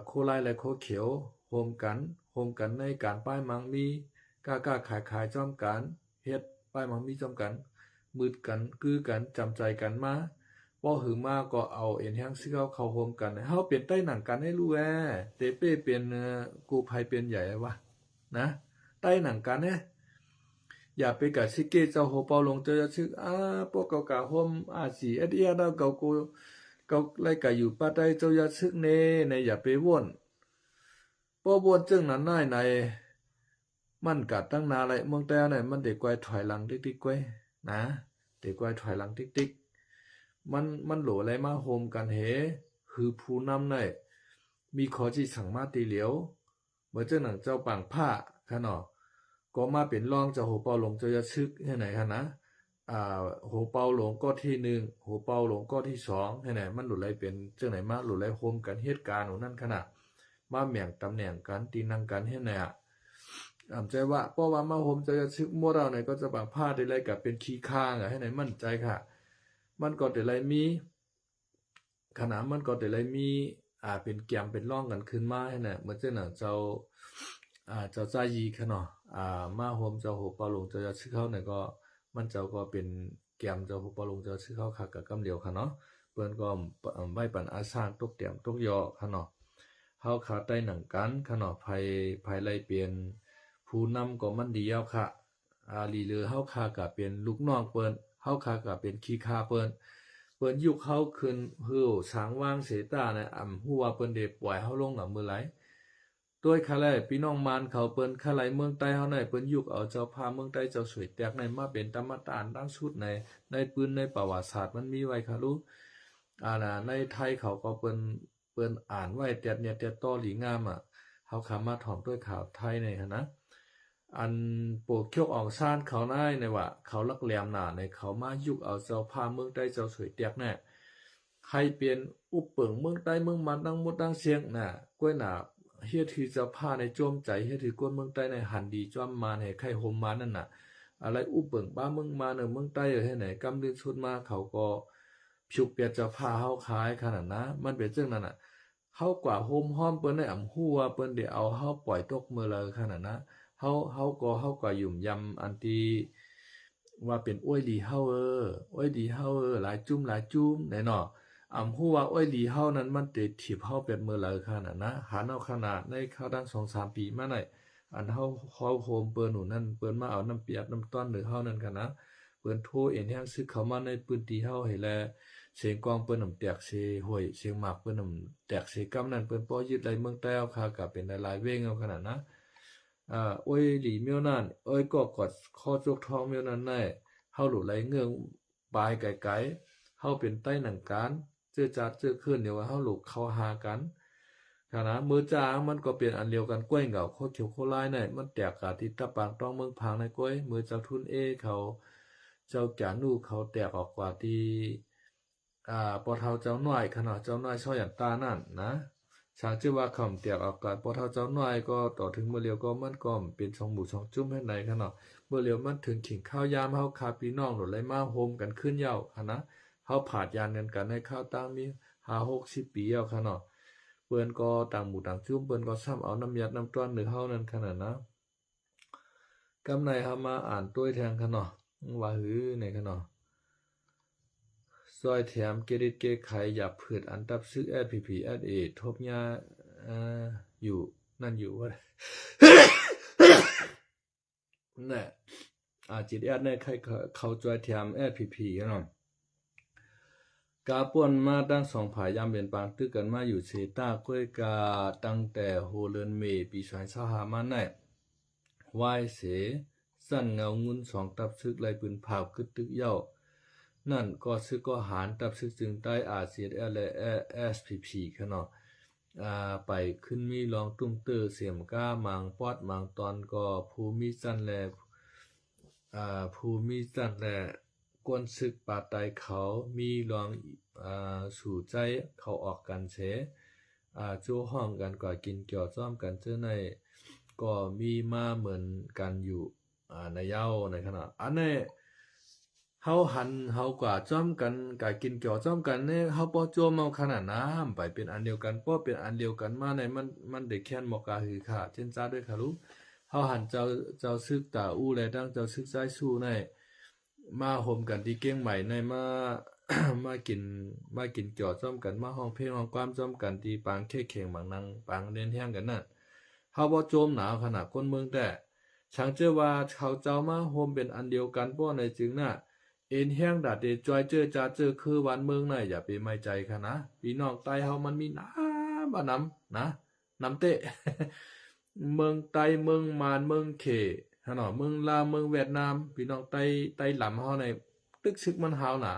โคไลและโคเขียวโฮมกันในการป้ายมังมีกล้าขายจ้อมกันเฮ็ดป้ายมังมีจ้อมกันมืดกันกือกันจำใจกันมาบ่หือมาก็เอาเอ็นแฮงซื้อเข้าโฮมกันเฮาเปลี่ยนใต้หนังกันให้รู้เตเป้เป็นกู้ภัยเป็นใหญ่วะนะใต้หนังกันอย่าไปกะซิเกเจ้าโหเปาลงเจ้าชึกพวกเก่าๆโฮมสีเอเดียดาเก่ากูเก่าไล่กะอยู่ป้าใต้เจ้าอย่าชึกเนในอย่าไปว่นบ่ว่นจึงนั้นในมันกะตั้งนาไรเมืองแต่ไหนมันเด็กไกวถอยหลังติ๊กๆไว้นะเด็กไกวถอยหลังติ๊กๆมันโหลอะไรมาโฮมกันคือผู้นำได้มีขอที่สั่งมาตีเหลียวเมื่อเจ้าหนังเจ้าปังผ้าค่ะเนาะก็มาเป็นรองเจ้าโหเปาหลงเจ้าจะซึกให้ไหนค่ะนะโหเปาหลงก็ที่1โหเปาหลงก็ที่2ให้ไหนมันหลุดไหลเป็นจังไหนมาหลุดไหลโฮมกันเหตุการณ์นั่นขนาดมาแหม่งตำแหน่งกันตีนังกันให้ไหนใจว่าเพราะว่ามาโฮมจะซึกมัวเราเนี่ยก็จะปังผ้าได้ไรกับเป็นขี้ข้างให้ไหนมั่นใจค่ะมันก็แต่ไรมีขนาดมันก็แต่ไรมีเป็นแกมเป็นร่องกันขึ้นมาให้น่ะเหมือนเจ้าหนังเจ้าใจยีค่ะเนาะมาโฮมเจ้าโหปาลงเจ้าชื่อเขาเนี่ยก็มันเจ้าก็เป็นแกมเจ้าโหปาลงเจ้าชื่อเขาค่ะกับกำเหลียวค่ะเนาะเปิ้นก็ไว้ปันอาสร้างตกเตรียมตกยอค่ะเนาะเฮาขาใต้หนังกันค่ะเนาะภายไล่เปลี่ยนผู้นำก็มันดีแล้วค่ะลีเรือเฮาขาก็เป็นลูกน้องเปิ้นเฮาขาก็เป็นขี้ข้าเปิ้นยุคเฮาขึ้นฮือสางว่างเสตาเนี่ยฮู้ว่าเปิ้นได้ปล่อยเฮาลงกับมื้อไหลด้วยคาแลพี่น้องมานเขาเปิ้นคาไหลเมืองใต้เฮาไหนเปิ้นยุคเอาเจ้าพาเมืองใต้เจ้าสวยแตกในมาเป็นตำตานตั้งชุดในปืนในประวัติศาสตร์มันมีไว้ค่ะรู้น่ะในไทยเขาก็เปิ้นอ่านไว้แต่เนี่ยแต่ต่อหลีงามเฮาขามาถ่อมด้วยข่าวไทยในหั่นนะอันโปกเคียวออกซ่านเขานายในว่าเขาลักแหลมหน้าในเขามายุคเอาเจ้าพาเมืองใต้เจ้าสวยแตกแน่ใครเปลี่ยนอุปเปิงเมืองใต้เมืองมันดังหมดดังเสียงน่ะก้วยหน้าเฮ็ดที่จะพาในโจมใจเฮ็ดที่กวนเมืองใต้ในหันดีจ้อมมาให้ใครโฮมมานั่นน่ะอะไรอุปเปิงบ้าเมืองมาเมืองใต้ให้ไหนกำลือชุดมาเขาก็ผิวเปียจะพาเฮาขายขนาดนะมันเป็นจังนั้นน่ะเฮากว่าโฮมฮ้อมเปิ้นได้ฮู้ว่าเปิ้นได้เอาเฮาปล่อยตกมือเลยขนาดนะเฮาก็ยุ่มยำอันที่ว่าเป็นอ้วยหลีเฮาอ้วยหลีเฮาหลายจุ่มแน่เนาะฮู้ว่าอ้อยหลีเฮานั้นมันติดถีบเฮาเป็นมือเลยขนาดนะหาเอาขนาดในเข้าดัง 2-3 ปีมาได้อันเฮาโฮมเปิ้นหนูนั่นเปิ้นมาเอาน้ำเปียกน้ำต้อนหรือเฮานั่นกันนะเปิ้นโทรเอ็นแฮงซึกเข้ามาในพื้นที่เฮาให้แลเสียงกองเปิ้นน้ำแตกเสห้วยเสียงหมากเปิ้นน้ำแตกเสกำนั่นเปิ้นป้อยึดไหลเมืองใต้เอาค่ะก็เป็นหลายๆเว้งเอาขนาดนะอ้อยหลีเมียวนั่นอ้อยก็กอดคอจกทองเมียวนั่นได้เฮาหลุไหลเงืองปลายไกลๆเฮาเป็นใต้หนังการเจอจัดเจอขึ้นเดี๋ยวว่าเฮาลูกเข้าหากันค่ะนะมือจางมันก็เปลี่ยนอันเดียวกันกล้วยเหงาโคเขียวโคลายเนี่ยมันแตกกาติตะปางต้องเมืองพังในกล้วยมือเจ้าทุนเขาเจ้าแก่นูเขาแตกออกกว่าที่ปอเฒ่าเจ้าน้อยขนาดเจ้าน้อยช่อหยันตานั่นนะชางชื่อว่าคำแตกออกกาปอเฒ่าเจ้าน้อยก็ต่อถึงเมื่อเลียวก็มันก็เป็น2หมู่2จุ่มให้ไหนขนาดเมื่อเลียวมันถึงขิงข้าวยามเฮาคาพี่น้องหลดไหลมาโฮมกันขึ้นเหย้าค่ะนะเฮาผาดยานกันให้ข้าวตั้งมี50-60 ปีแล้วค่ะเนาะเปิ้นก็ต่างหมู่ต่างจุ่มเปิ้นก็ซ้ำเอาน้ำยัดน้ำต้อนหรือเฮานั่นขนาดนะกำในเฮามาอ่านต้วยแทงค่ะเนาะว่าหือในค่ะเนาะซอยแถมเกดิตเกไขอย่าผืดอันตับซึก SPP SA ทบยาอยู่นั่นอยู่ว่า เนี่ยจิตแอดเนี่ยใครเขาจอยเทียมแอดพีเนาะกาป่วนมาตั้งสองผายามเป็นปางตึกกันมาอยู่เซตาก้วยกาตั้งแต่โฮเลินเมปีสายสหามาไหนวายเสสั้นเงางุนสองตับซึกไหลปืนเผากึดตึกเย้านั่นก็ซึกก็หารตับซึกจึงใต้อาเซียนและเอสพีขนาะไปขึ้นมีลองตุ้มเตอเสียมก้ามังปอดมังตอนก็ภูมิจันแลภูมิจันแลกวนศึกปาไตเขามีลองสู่ใจเขาออกกันเสจู้ห้องกันก่อกินเกี่ยวจ้อมกันเจ้าในก็มีมาเหมือนกันอยู่ในเย้าในขณะอันนี้เฮาหันเฮากว่าจ้อมกันกากินเกี่ยวจ้อมกันเนี่ยเฮาบ่โจมเอาขนาดน้ำไปเป็นอันเดียวกันบ่เป็นอันเดียวกันมาในมันได้แค่นบ่กาหือค่ะเช่นจ้าด้วยค่ะลูกเฮาหันเจ้าซึกตาอู้และดังเจ้าซึกใจสู้ในมาห่มกันที่เก้งใหม่ในมา มากินเกี่ยวจ้อมกันมาห้องเพลงห้องความจ้อมกันที่ปางเข่งบางนังปางเล่นแห้งกันนั่นเฮาบ่โจมหนาวขนาดคนเมืองแต่ช่างเจอว่าเขาเจ้ามาโฮมเป็นอันเดียวกันป้อในจึงน่ะเอ็นแห้งดาดเดจอยเจอจาเจอคือวันเมืองน่ะอย่าไปไม่ใจค่ะนะพี่น้องใต้เฮามันมีน้ำบ่น้ำนะน้ำเตะ เมืองไต้เมืองมานเมืองเขฮะเนาะเมืองลาวเมืองเวียดนามพี่น้องไต้หลำเฮาในตึกซึกมันหาวน่ะ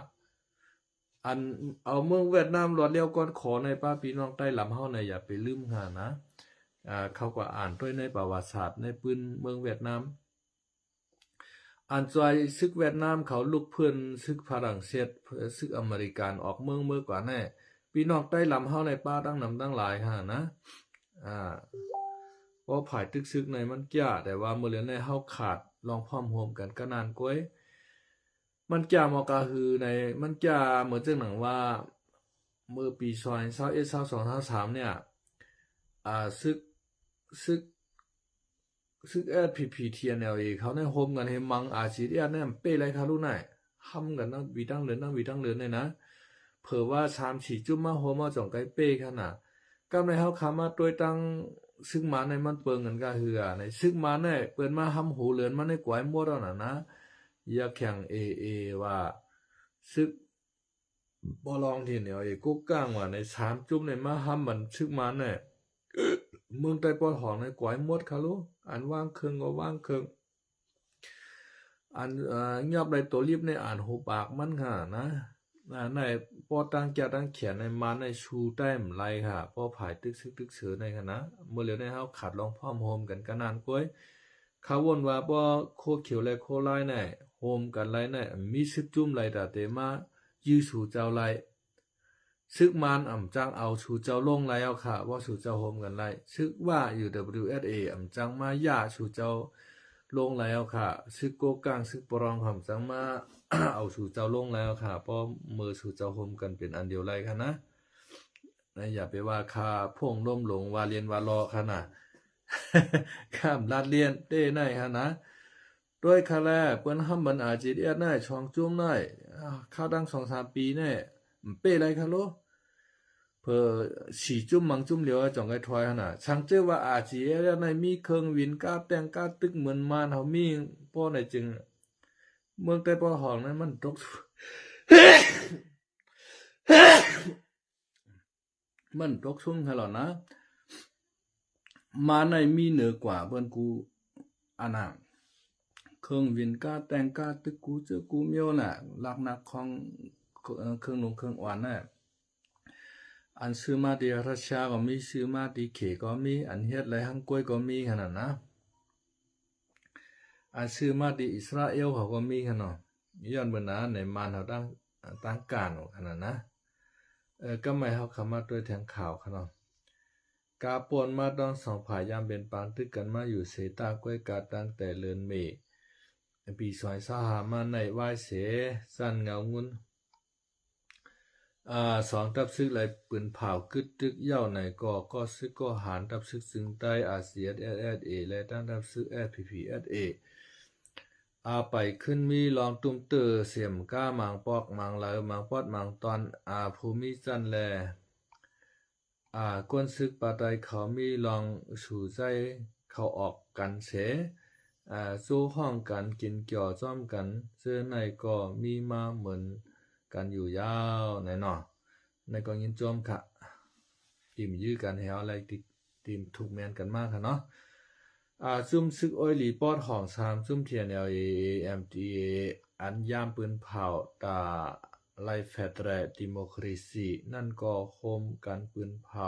อันเอาเมืองเวียดนามรอดเลี้ยวก่อนขอในป้าพี่น้องไต้หลำเฮาในอย่าไปลืมหานะเขาก็อ่านด้วยในประวัติศาสตร์ในปืนเมืองเวียดนามอันจอยซึกเวียดนามเขาลุกเพื่อนซึกฝรั่งเศสซึกอเมริกันออกเมืองเมื่อกว่าแน่พี่น้องไต้หลำเฮาในป้าตั้งนำตั้งหลายหานะเพราะผายตึกซึกในมันแก่แต่ว่าเมื่อเรียนในเฮาขาดลองพร้อมโฮมกันก็นานก้อยมันแก่มอกาฮือในมันแก่เหมือนจังหนังว่าเมื่อปี2021-22-23เนี่ยซึกซึกSPP-TNLA เขาในโฮมกันให้มังอาชีพเนี่ยเป้ไรคะลูกไหนห้ำกันนะวีตั้งเรือนนะวีตั้งเรือนเลยนะเผื่อว่า3-4จุ่มมาโฮมมาจ่องไกเป้ขนาดกำในเฮาขามาตัวตั้งซึ่งมาในมันเปิงกันก็คือในซึ่งมาในเปิดมาห้ำหูเรือนมาในกวายมดแล้วนะอยากแข่งเอว่าซึกบ่ลองทีเนี่ยกูก้างว่าใน3จุ่มในมาห้ำมันซึกมาเนี่ยเมืองใต้ปอดหองในกวายมดค่ะลูกอันว่างเครื่องก็ว่างเครื่องอันเงียบในตัวรีบในอ่านหูปากมันค่ะนะในปอตั้งแก่ตั้งเขียนในมาในชูแต้มไรค่ะปอผายตึกซึกตึกเสือในค่ะนะเมื่อเหลียวในเฮาขาดลองพร้อมโฮมกันกันนานก้อยเขาวนว่าปอโคเขียวและโคไล่ในโฮมกันไรในมีซึกจุ่มไรแต่เตมายื้อสู่เจ้าไรซึกมันจังเอาสู่เจ้าลงแล้วค่ะว่าสู่เจ้าโฮมกันไรซึกว่าอยู่ WSA จังมาย่าสู่เจ้าลงแล้วค่ะซึกโกกลางซึกปรองจังมา เอาสู่เจ้าลงแล้วค่ะเพราะมือสู่เจ้าโฮมกันเป็นอันเดียวไรค่ะนะอย่าไปว่าคาพ่งล้มหลงวาเรียนวารอค่ะนะ ข้ามลาดเลียนเต้ในค่ะนะด้วยคาแลเปิ้นห้ำบันอาจิตเอียดได้ช่องจุ้มได้ข้าวดัง2-3 ปีแน่เป้ไรค่ะโลเพอ4จุ้มมังจุ้มเหลียวจ่องไกถอยขนาดช่างเจอว่าอาจีเอียดในมีเครื่องวินก้าแต่งก้าตึกเหมือนมานเฮามีป้อในจึงเมืองใต้ป้อหองนั้นมันตก มันตกชุ่มค่ะหรอนะมาในมีเหนือกว่าเปิ้นกูอันน่ะเครื่องวินก้าแต่งก้าตึกกูเจอกูเมียวน่ะลักนักของเครื่องลงเครื่องอ่อนน่ะอันซื้อมาที่รัสเซียก็มีซื้อมาที่เขก็มีอันเฮ็ดไรฮังกวยก็มีขนาดนะอันซื้อมาที่อิสราเอลเขาก็มีขนาดย้อนเบิ่นนะในมานเขาตั้งการขนาดนะก็ไม่เขาเข้ามาด้วยทางข่าวขนาดกาป่วนมาตอน2ผายามเป็นปางตึกกันมาอยู่เสตากวยกาตั้งแต่เดือนเมษปี2025มาในวายเสสั้นเงางุน2ตับซึกไหลปืนเผากึดตึกเย้าในก็ซึกก็หารตับซึกซึ่งใต้อาเซียน SSA และตั้งตับซึก SPPSA ไปขึ้นมีลองตุ้มเตอเสียมก้ามังปอกมังไหลมังปอดมังตอนภูมิจันแลกวนซึกปาไตเขามีลองสู่ใจเขาออกกันเส สู้ห้องกันกินเกี่ยวจ้อมกันเสื้อในก็มีมาเหมือนกันอยู่ยาวไหนเนาะในก็ยินจอมค่ะทีมยื้อกันแฮวอะไรทีมถูกแมนกันมากค่ะเนาะซุ่มซึกอ้อยหลีปอดของ3ซุ่มเทียน LAMTA อันยามปืนเผาตาไลแฟตแรดิโมครีซีนั่นก็โคมกันปืนเผา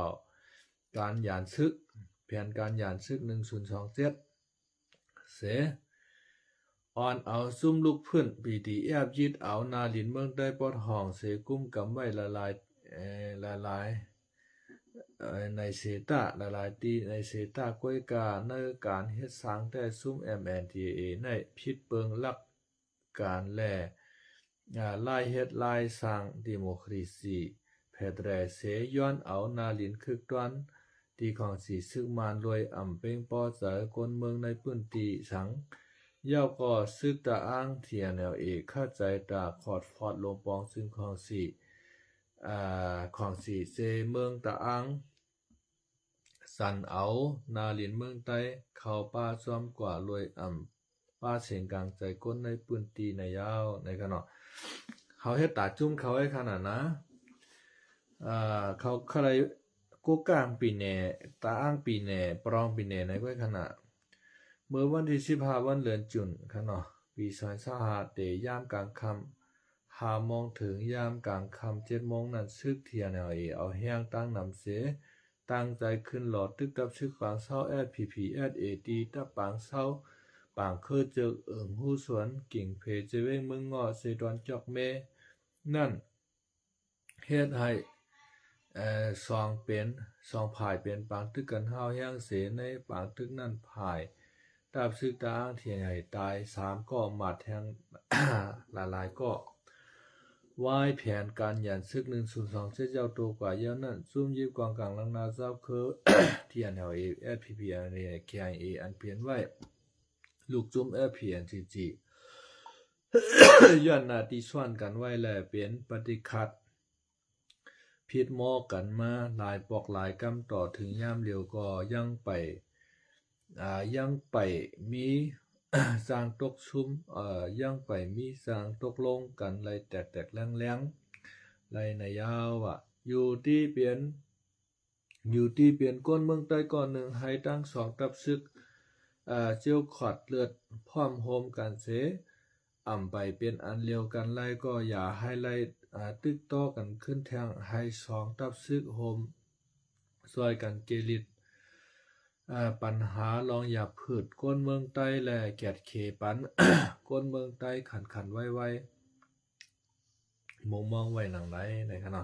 การหยานซึกแผนการหยานซึก1027เสออนเอาซุ่มลูกพื้น BDF ยึดเอานาลินเมืองได้ปอดห้องเสกุ้มกำไว้ละลายในเซตาละลายตีในเซตาก้อยกาในการเฮ็ดสร้างแต่ซุ่ม MNDAA ในผิดเปิงหลักการแลลายเฮ็ดลายสร้างดิโมครีซีแพทแรเสย้อนเอานาลินคึกตวนที่ของสีซึกมานรวยอ่ำเป้งปอเจอคนเมืองในพื้นที่สังย่าก็ซึกตะอ้างเทียนเอกเข้าใจตาขอดฟอดลงปองซึ่งของสีเซเมืองตะอ้างสันเอานาลินเมืองใต้เข้าป่าซ้อมกว่ารวยอ่ำป่าเสียงกลางใจก้นในพื้นที่ในยาวในขณะเขาเฮ็ดตาจุ้มเขาให้ขนาดนะเขาอะไรกูกลางปีแหน่ตาอ้างปีแหน่ปรองปีแหน่ในก้อยขณะเมื่อวันที่15วันเดือนจุนขณะปี2025เตยามกลางค่ำ5 โมงถึงยามกลางค่ำ7 โมงนั้นซึกเทียนเอาแห้งตั้งนำเสตั้งใจขึ้นหลอดตึกตับชึกปางเศร้า SPPSAD ตับปางเศร้าปางเคอเจิกหู้สวนกิ่งเพเจเว้งเมืองงอเซดอนจอกเมนั่นเฮ็ดให้ซองผายเป็นปางตึกกันห้าวแห้งเสในปางตึกนั่นผายตับซึกตาอ้างเทียนใหญ่ตาย3ก็หมัดแทง หลายก็วายแผนการหยันซึก102เจ้าตัวกว่าเยอะนั่นซุ่มยิบกองกลางลังนาเจ้าคือเทียนSPPNA KIA อันเปลี่ยนไว้ลูกจุ้ม FPNCG ย้อนหน้าที่ส่วนกันไว้แลเปลี่ยนปฏิคัดผิดหมอกันมาหลายปอกหลายกำต่อถึงย่ามเดียวก็ยังไปมีสร้างตกชุมยังไปมีสร้างตกลงกันไรแตกๆแรงๆไรในยาวอยู่ที่เปลี่ยนก้นเมืองใต้ก่อนหนึ่งให้ตั้ง2ตับซึกเจียวขอดเลือดพร้อมโฮมกันเสอ่ำไปเป็นอันเลียวกันไล่ก็อย่าให้ไล่ตึกต่อกันขึ้นแทงให้2ตับซึกโฮมซอยกันเกลิดปัญหาลองอย่าผืดก้นเมืองใต้แลแกดเคปัน ก้นเมืองใต้ขันไว้มองไว้หนังไรในขณะ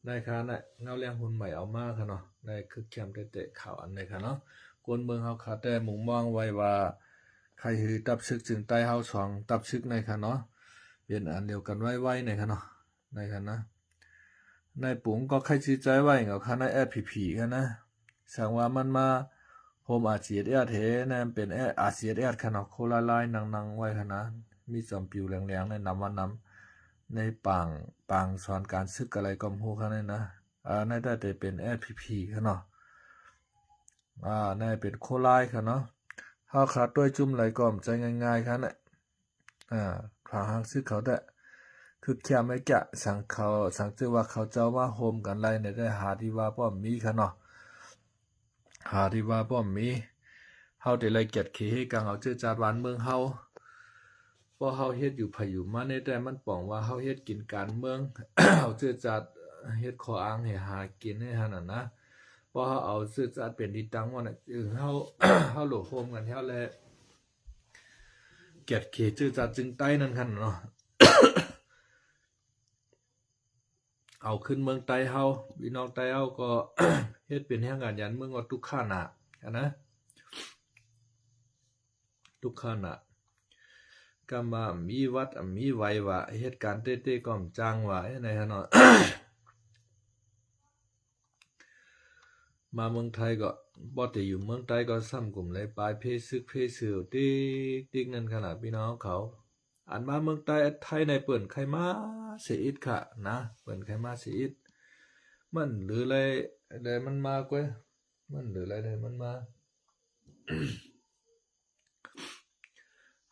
ได้ค่ะนะเงาเลี้ยงหุ่นใหม่เอามากค่ะเนาะได้คือแคมเตะข่าวอันในค่ะเนาะก้นเมืองเฮาขาแต่มองไว้ว่าใครหือตับซึกจึงใต้เฮา2ตับซึกในค่ะเนาะเป็นอันเดียวกันไว้ในค่ะเนาะในค่ะนะในปุ๋งก็ใครชี้ใจไว้กับค่ะใน SPP ค่ะนะสั่งว่ามันมาโฮมอาเซียนเทนั่นเป็นอาเซียนขนาดโคลาลายนังไว้ขนาดมีจอมปิวแรงๆในนำว่านำในปางสอนการซึกอะไรก็ฮู้ขนาดนะในได้แต่เป็น SPP ขนาดในเป็นโคลายค่ะเนาะเฮาขาดด้วยจุ่มไหลก่อมใจง่ายๆค่ะนะขาหางซึกเขาได้คือแค่ไม่แกะสั่งเจอว่าเขาเจ้าว่าโฮมกันไรในได้หาที่ว่าป้อมมีค่ะเนาะหาที่ว่าป้อมมีเฮาได้ไล่เกียดขี้ให้กังเอาเจอจาดหวานเมืองเฮาพอเฮาเฮ็ดอยู่ไผอยู่มาในแต่มันป้องว่าเฮาเฮ็ดกินการเมือง เอาเจอจาดเฮ็ดขออ้างให้หากินให้หั่นน่ะนะพอเฮาเอาเจอจาดเป็นที่ตั้งว่าน่ะเฮา เฮาโหลโฮมกันเฮาแลเกียดขี้เจอจาดจึงใต้นั่นคั่นเนาะ เอาขึ้นเมืองใต้เฮาพี่น้องใต้เฮาก็ เฮ็ดเป็นแห่งงานยันเมืองว่าทุกข้านะนะทุกข้านะก็มามีวัดมีไว้ว่าเหตุการณ์เต้ๆก็จังว่าในฮะเนาะ มาเมืองไทยก็บ่ได้อยู่เมืองใต้ก็ซ้ำกลุ่มเลยปลายเพซึกเพสือติ๊กนั่นขนาดพี่น้องเขาอันมาเมืองใต้ไทยในเปิ้นใครมาเสียอิดค่ะนะเปิ้นใครมาเสียอิดมันหรืออะไรได้มันมากเว้ยมันหรืออะไรได้มันมา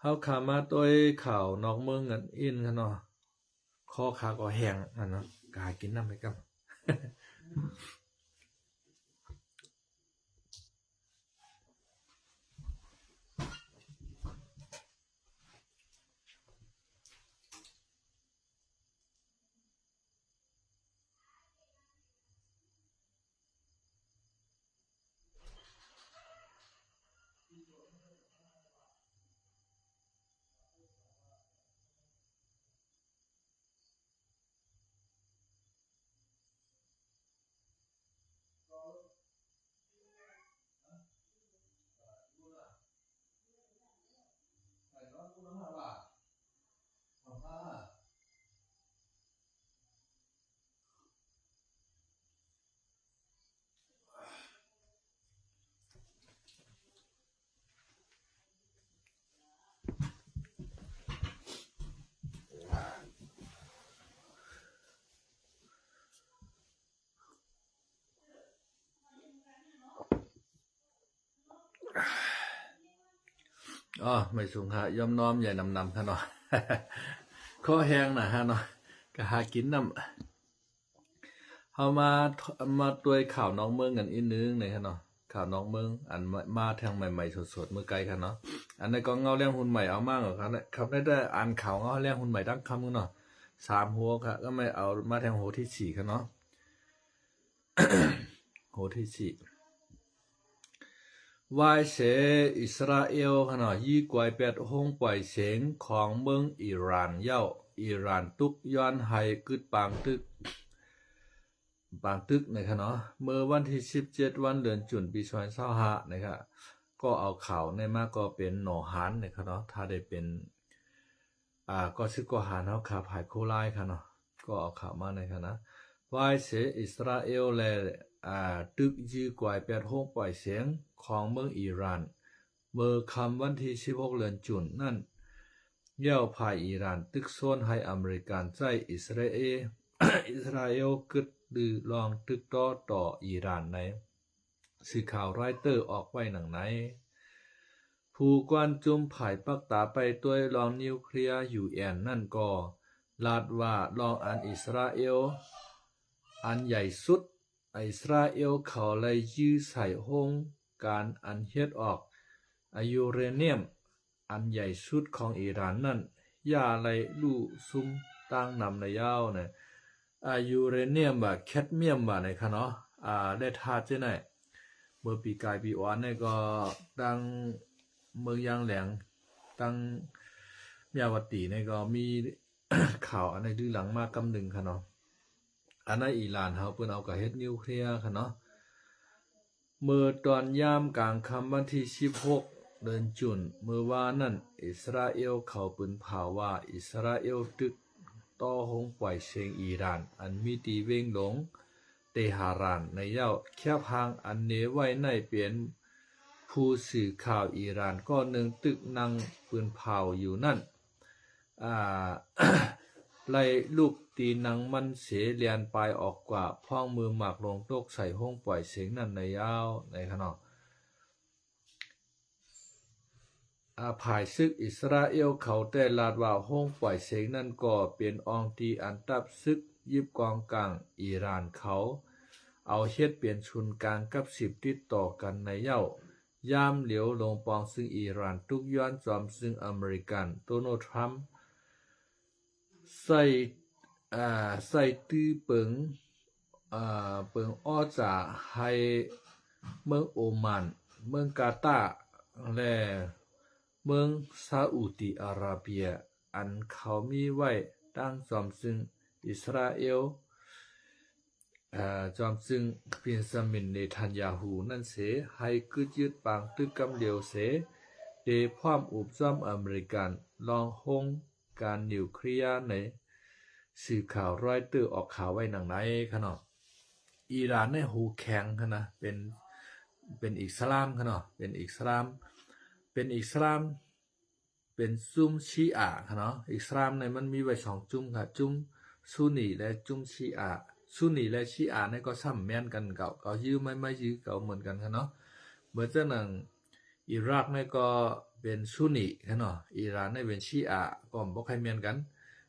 เฮาขามาต้วยข่าวนอกเมืองกันอินค่ะเนาะคอขาก็แห้งอันเนาะกากินน้ำไปกับ อ๋อไม่สูงหะย่อมน้อมใหญ่นำค่ะเนาะ ข้อแห้งนะฮะเนาะก็หากินน้ำเฮามาตัวยข่าวน้องเมืองกันอีกนึงเลยค่ะเนาะข่าวน้องเมืองอันมาทางใหม่ๆสดๆเมื่อไกลค่ะเนาะอันนั้นก็เงาเรื่องหุ้นใหม่เอามากเหรอครับได้อ่านข่าวเงาเรื่องหุ้นใหม่ตั้งคำนึงเนาะ3หัวค่ะก็ไม่เอามาทางหัวที่4ค่ะเนาะ หัวที่4วายเสอิสราเอลขนาดยี่กวยเป็ดห้องปล่อยเสียงของเมืองอิหร่านเย้าอิหร่านตุกย้อนไห้กึดปางตึกนะครับเนาะเมื่อวันที่17วันเดือนจุนปี2025นะครับก็เอาข่าวในมากก็เป็นหนอหานนะครับเนาะถ้าได้เป็นก็ซึกก็หานเฮาขาภายโคไลค่ะเนาะก็เอาข่าวมานะครับนะวายเสอิสราเอลและตึกยื้อกวยเป็ดห้องปล่อยเสียงของเมืองอิหร่านเมื่อคำวันที่16เดือนจุนนั่นเย่าภายอิหร่านตึกโซนให้อเมริกันใจอิสราเอล อิสราเอลกึดดือลองตึกต่ออิหร่านในสื่อข่าวไรเตอร์ออกไว้หนังไหนผู้กวนจุมผ่ายปักตาไปตัวลองนิวเคลียร์ยูเอ็นนั่นก็ลาดว่าลองอันอิสราเอลอันใหญ่สุดอิสราเอลเขาเลยยื้อใส่ห้องการอันเฮ็ดออกยูเรเนียมอันใหญ่สุดของอิหร่านนั่นอย่าเลยลู่ซุ่มตั้งนำในยาวเนี่ยยูเรเนียมแบบแคดเมียมแบบไหนคะเนาะได้ทาเจ้าไหนเมื่อปีกายปีวันเนี่ยก็ตั้งเมืองยางแหลงตั้งเมียวตีเนี่ยก็มี ข่าวอันในดื้อหลังมากกำหนึ่งค่ะเนาะอันนั้นอิหร่านเขาเพิ่นเอากับเฮ็ดนิวเคลียร์ค่ะเนาะเมื่อตอนยามกลางค่ำวันที่16เดือนจุนเมื่อวานนั้นอิสราเอลเขาเปิ้นข่าวว่าอิสราเอลตึกต่อหงปล่อยเสียงอิหร่านอันมีตีเว้งหลงเตหะรานในเย้าแคบหางอันเนไว้ในเปลี่ยนผู้สื่อข่าวอิหร่านก็หนึ่งตึกนั่งปืนเผาอยู่นั่น ไล่ลูกตีนังมันเสียเลียนปลายออกกว่าพ่องมือหมากลงโตกใส่ห้องปล่อยเสียงนั่นในยาวในขณะภายซึกอิสราเอลเขาแต่ลาดว่าห้องปล่อยเสียงนั่นก็เป็นองตีอันตับซึกยิบกองกลางอิหร่านเขาเอาเฮ็ดเปลี่ยนชุนกลางกับ10ติดต่อกันในเย้ายามเหลียวลงปองซึ่งอิหร่านทุกย้อนจอมซึ่งอเมริกันโดนัลด์ทรัมป์ใส่ใส่ตื้อเปิงเปิงอ้อจ่าให้เมืองโอมานเมืองกาตาร์และเมืองซาอุดิอาระเบียอันเขามีไว้ตั้งจอมซึ่งอิสราเอลจอมซึ่งบินซามินเนทันยาฮูนั่นเสให้กึดยึดปางตึกกำเดียวเสเดพร้อมอุบจอมอเมริกันลองห้องการนิวเคลียร์ในสื่อข่าวรอยเตอร์ออกข่าวไว้หนังไหนคะเนาะอิหร่านในหูแข็งคะนะเป็นอิสลามคะเนาะเป็นอิสลามเป็นซุ่มชีอะค่ะเนาะอิสลามในมันมีไว้2จุ่มค่ะจุ่มซุนนีและจุ่มชีอะซุนนีและชีอะนี่ก็ซ้ำแม่นกันเก่ายื้อไม่ยื้อเก่าเหมือนกันค่ะเนาะเมื่อเจ้าหนังอิรักนี่ก็ เป็นซุนนีค่ะเนาะอิหร่านเนี่ยเป็นชีอะก็บ่ค่อยแม่นกัน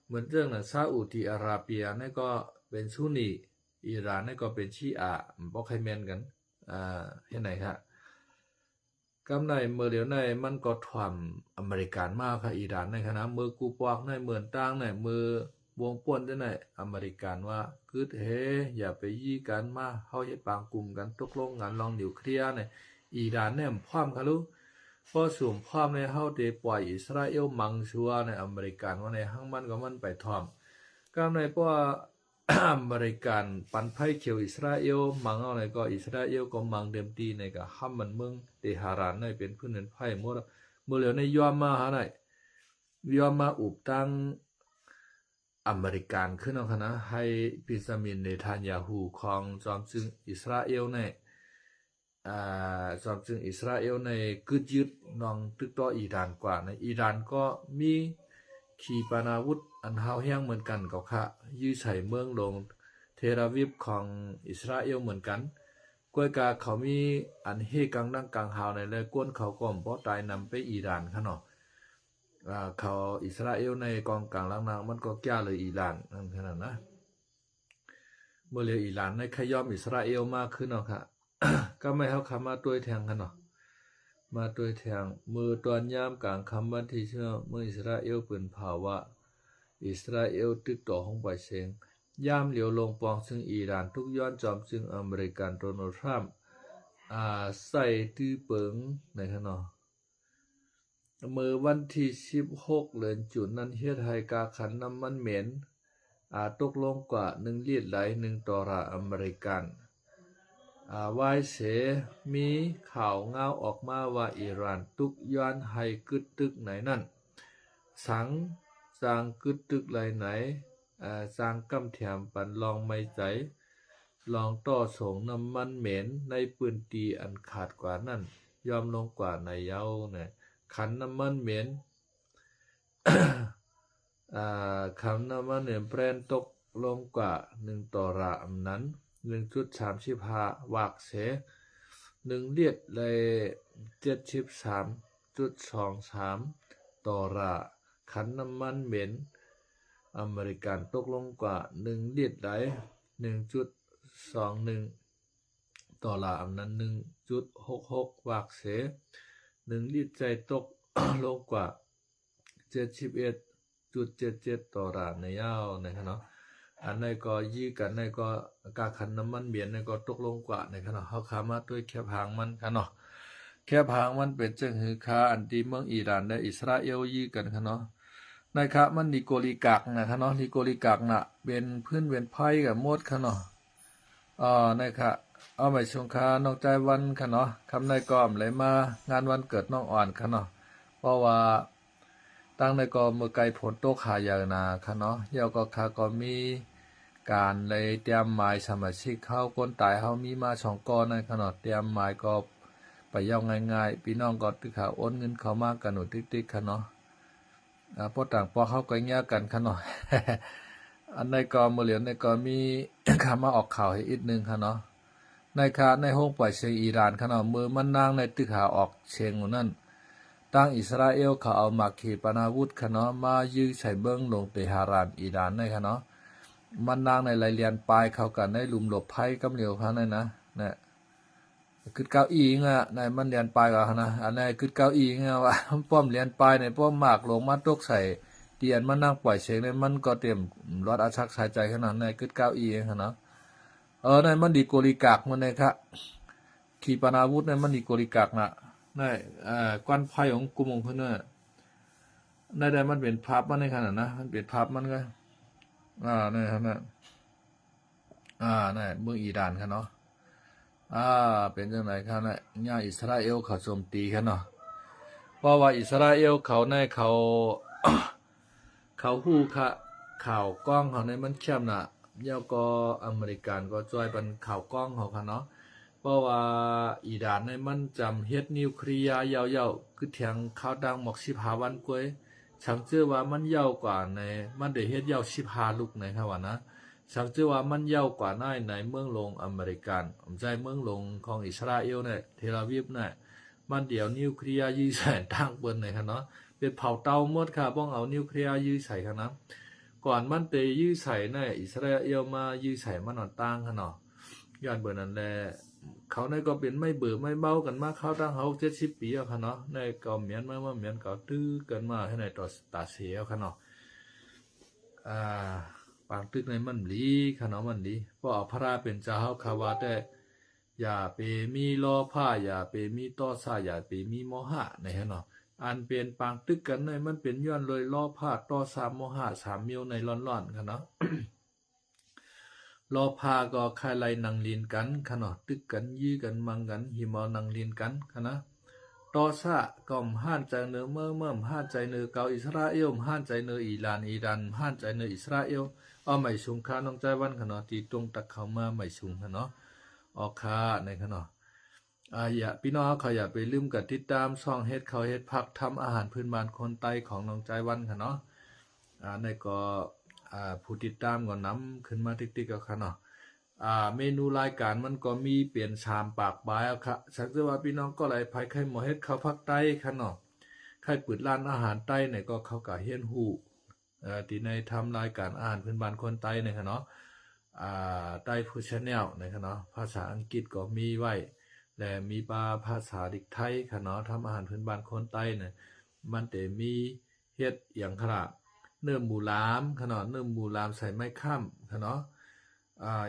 เหมือนเรื่องน่ะซาอุดิอาระเบียเนี่ยก็เป็นซุนนีอิหร่านเนี่ยก็เป็นชีอะบ่ค่อยแม่นกันเฮ็ดไหนครับกำในเมื่อเดี๋ยวในมันก็ถ่วมอเมริกันมากค่ะอิหร่านในคณะมือกูปอกในเหมือนต่างในมือวงป่วนได้ในอเมริกันว่ากึดเฮอย่าไปยี่กันมาเฮาเฮ็ดปางกลุ่มกันตกลงงานลองนิวเคลียร์ในอิหร่านเนี่ยพร้อมค่ะลูกพอสูมพร้อมในเฮาได้ปล่อยอิสราเอลมังชัวในอเมริกันว่าในหั่งมันก็มันไปถ่อมกำในเพราะว่า อเมริกันปันไพ่เขียวอิสราเอลมังเอาในก็อิสราเอลก็มังเดิมทีในก็ห้ามมันเมืองเตหะรานในเป็นพื้นเงินไพ่หมดเมื่อเหลียวในยอมมาหาไหนยอมมาอุบตั้งอเมริกันขึ้นเอาคณะให้บินซามินเนทันยาฮูของจอมจึงอิสราเอลในจอมจึงอิสราเอลในกึดยึดนองตึกต่ออิหร่านกว่าในอิหร่านก็มีขีปนาวุธอันหาวแห้งเหมือนกันก็ค่ะยื้อใส่เมืองลงเทราวิฟของอิสราเอลเหมือนกันกวยกาเขามีอันเฮกังดังกลางหาวในเลยก้นเขาก็บ่ตายนำไปอิหร่านค่ะเนาะเขาอิสราเอลในกองกลางล่างนางมันก็แก้เลยอิหร่านนั่นขนาดนะเมื่อเรียอิหร่านในขย่อมอิสราเอลมากขึ้นเนาะค่ะ ก็ไม่เฮาคำมาตัวแทงกันเนาะมาตัวแทงมือตอนยามกลางคำวันที่เชื่อเมื่ออิสราเอลเปิดภาวะอิสราเอลตึกต่อห้องไปเสียงย่ามเหลียวลงปองซึ่งอิหร่านทุกย้อนจอมซึ่งอเมริกันโดนัลด์ทรัมป์ใส่ตื้อเปิงในขณะเมื่อวันที่16เดือนจุนนั้นเฮ็ดให้กาขันน้ำมันเหม็นตกลงกว่า1ลิตรไหล1ต่อระอเมริกันวายเสมีข่าวเงาออกมาว่าอิหร่านตุกย้อนให้กึดตึกไหนนั่นสังสร้างกึดตึกไหลไหนสร้างกำแถมปันลองไม่ใจลองต่อส่งน้ำมันเหม็นในปืนตีอันขาดกว่านั้นยอมลงกว่าในเย้าเนี่ยขันน้ำมันเหม็น ขันน้ำมันเหม็นแปรนตกลงกว่า1ต่อระนั้น1.35 วากเส1ลิตรเลย73.23 ต่อระขันน้ำมันเหม็นอเมริกันตกลงกว่า1ลิตรได้ 1.21 ต่อระนั้น 1.66 วากเส1ลิตรใจตก ลงกว่า 71.77 ต่อระในยาวนะครับเนาะอันในก็ยี่กันในก็กาขันน้ำมันเบียนในก็ตกลงกว่าในขณะเฮาขามาด้วยแคบหางมันค่ะเนาะแคบหางมันเป็นจังหือคาอันที่เมืองอิหร่านและอิสราเอลยี่กันค่ะเนาะนะครับมันนิโกลิกักนะคะเนาะนิโกลิกักน่ะเป็นพื้นเวียนไพ่กับมดค่ะเนาะนะครับเอาไปชงคาน้องใจวันค่ะเนาะคำในกอมไหลมางานวันเกิดน้องอ่อนค่ะเนาะเพราะว่าตั้งในกอเมื่อไกลผลตกหายานาค่ะเนาะเยาก็ค่ะก็มีการเลยเตรียมหมายสมาชิกเข้าคนตายเฮามีมา2ก้อนในขนาดเตรียมหมายก็ไปย่องง่ายๆพี่น้องก็ตึกเขาโอนเงินเข้ามากันหนูติ๊กๆค่ะเนาะพอต่างพอเข้าก็แยกกันค่ะเนาะ อันในก็มื้อเหลียวในก็มี คำมาออกข่าวให้อีกนึงค่ะเนาะในห้องปล่อยเสียงอิหร่านค่ะเนาะมือมันนางในตึกหาออกเชียงนั่นตั้งอิสราเอลเขาเอามาขีปนาวุธค่ะเนาะมายื้อใช้เบิ้งลงเตหะรานอิหร่านในค่ะเนาะมันนางในรายเรียนปลายเข้ากันในหลุมหลบภัยกำเหลียวค่ะนั่นนะเนี่ยคือเก้าอี้อ่ะในมันเรียนปลายก็นะอันนี้คือเก้าอี้อ่ะว่าป้อมเรียนปลายในป้อมหมากลงมาตกใส่เตียนมันนั่งปล่อยเสียงในมันก็เตรียมรถอาชักสายใจขนาดในคือเก้าอี้ค่ะเนาะในมันดีโกลิกักมันในค่ะขีปนาวุธในมันดีโกลิกักน่ะในกวนไพ่ของกุมงเพิ่นน่ะได้มันเป็นภาพมันในขนาดนะมันเป็นภาพมันก็นี่ครับนะนี่เมืองอิหร่านครับเนาะเป็นจังได๋ครับนะย่าอิสราเอลเขาโจมตีครับเนาะเพราะว่าอิสราเอลเขาในเขา เขาฮู้ค่ะข่าวกล้องเขาในมันเข้มน่ะแล้วก็อเมริกันก็ช่วยเป็นข่าวกล้องเขาค่ะเนาะเพราะว่าอิหร่านในมันจำเฮ็ดนิวเคลียร์ยาวๆคือเถียงข่าวดังหมอก15วันกวยฉันเชื่อว่ามันยาวกว่าในมันได้เฮ็ดยาว15ลูกในครับว่านะฉันเชื่อว่ามันยาวกว่าในเมืองลงอเมริกันใจเมืองลงของอิสราเอลเนี่ยเทลอาวีฟเนี่ย มันเดี๋ยวนิวเคลียร์ยื้อใส่ตั้งเปิ้นเลยค่ะเนาะเป็นเผาเตาหมดค่ะบ้องเอานิวเคลียร์ยื้อใส่ค่ะนะก่อนมันไปยื้อใส่ในอิสราเอลมายื้อใส่มันนอนตั้งค่ะเนาะย้อนเบิ่นนั่นแหละเขาในก็เป็นไม่เบื่อไม่เมากันมาเข้าตั้งเฮา70 ปีแล้วค่ะเนาะในก็เหมียนมาเหมียนก็ตื้อกันมาให้ในต่อตาเสียค่ะเนาะอ่าปางตึกในมันหลีค่ะเนาะมันหลีเพราะเอาพระราเป็นเจ้าเฮาคาว่าแต่อย่าไปมีล้อผ้าอย่าไปมีต่อซาอย่าไปมีโมหะในฮะเนาะอันเป็นปางตึกกันในมันเป็นย้อนเลยล้อผ้าต่อซาโมหะ3มิวในร้อนๆค่ะเนาะ รอพาก็คายไลนังเลียนกันขนาดตึกกันยื้อกันมังกันหิมอนังเลียนกันขนะต่อซะก็มห้านใจเนื้อเมื่อห้านใจเนื้อเกาอิสราเอลห้านใจเนื้ออิหร่านห้านใจเนื้ออิสราเอลเอาไม่ชุงคาน้องใจวันขนาดตีตรงตักเข้ามาไม่ชุงขนาดออกคาในขนาดอย่าพี่น้องเขาอย่าไปลืมกับติดตามช่องเฮ็ดเขาเฮ็ดพักทำอาหารพื้นบ้านคนไต้ของน้องใจวันขนาดในก็ผู้ติดตามก็นำขึ้นมาติ๊กๆก็ค่ะเนาะเมนูรายการมันก็มีเปลี่ยนชามปากบายเอาค่ะสักจะว่าพี่น้องก็หลายภัยไข่หมอเฮ็ดข้าวภาคใต้ค่ะเนาะใครเปิดร้านอาหารใต้เนี่ยก็เขาก็เฮียนฮู้ที่ในทำรายการอาหารพื้นบ้านคนใต้เนี่ยค่ะเนาะใต้ฟู้ดชาแนลเนี่ยค่ะเนาะภาษาอังกฤษก็มีไว้และมีภาษาดิกไทยค่ะเนาะทำอาหารพื้นบ้านคนใต้เนี่ยมันจะมีเฮ็ดอย่างขนาดเนื้อหมูหลามขนาดเนื้อหมูหลามใส่ไม้ข้ามขนาด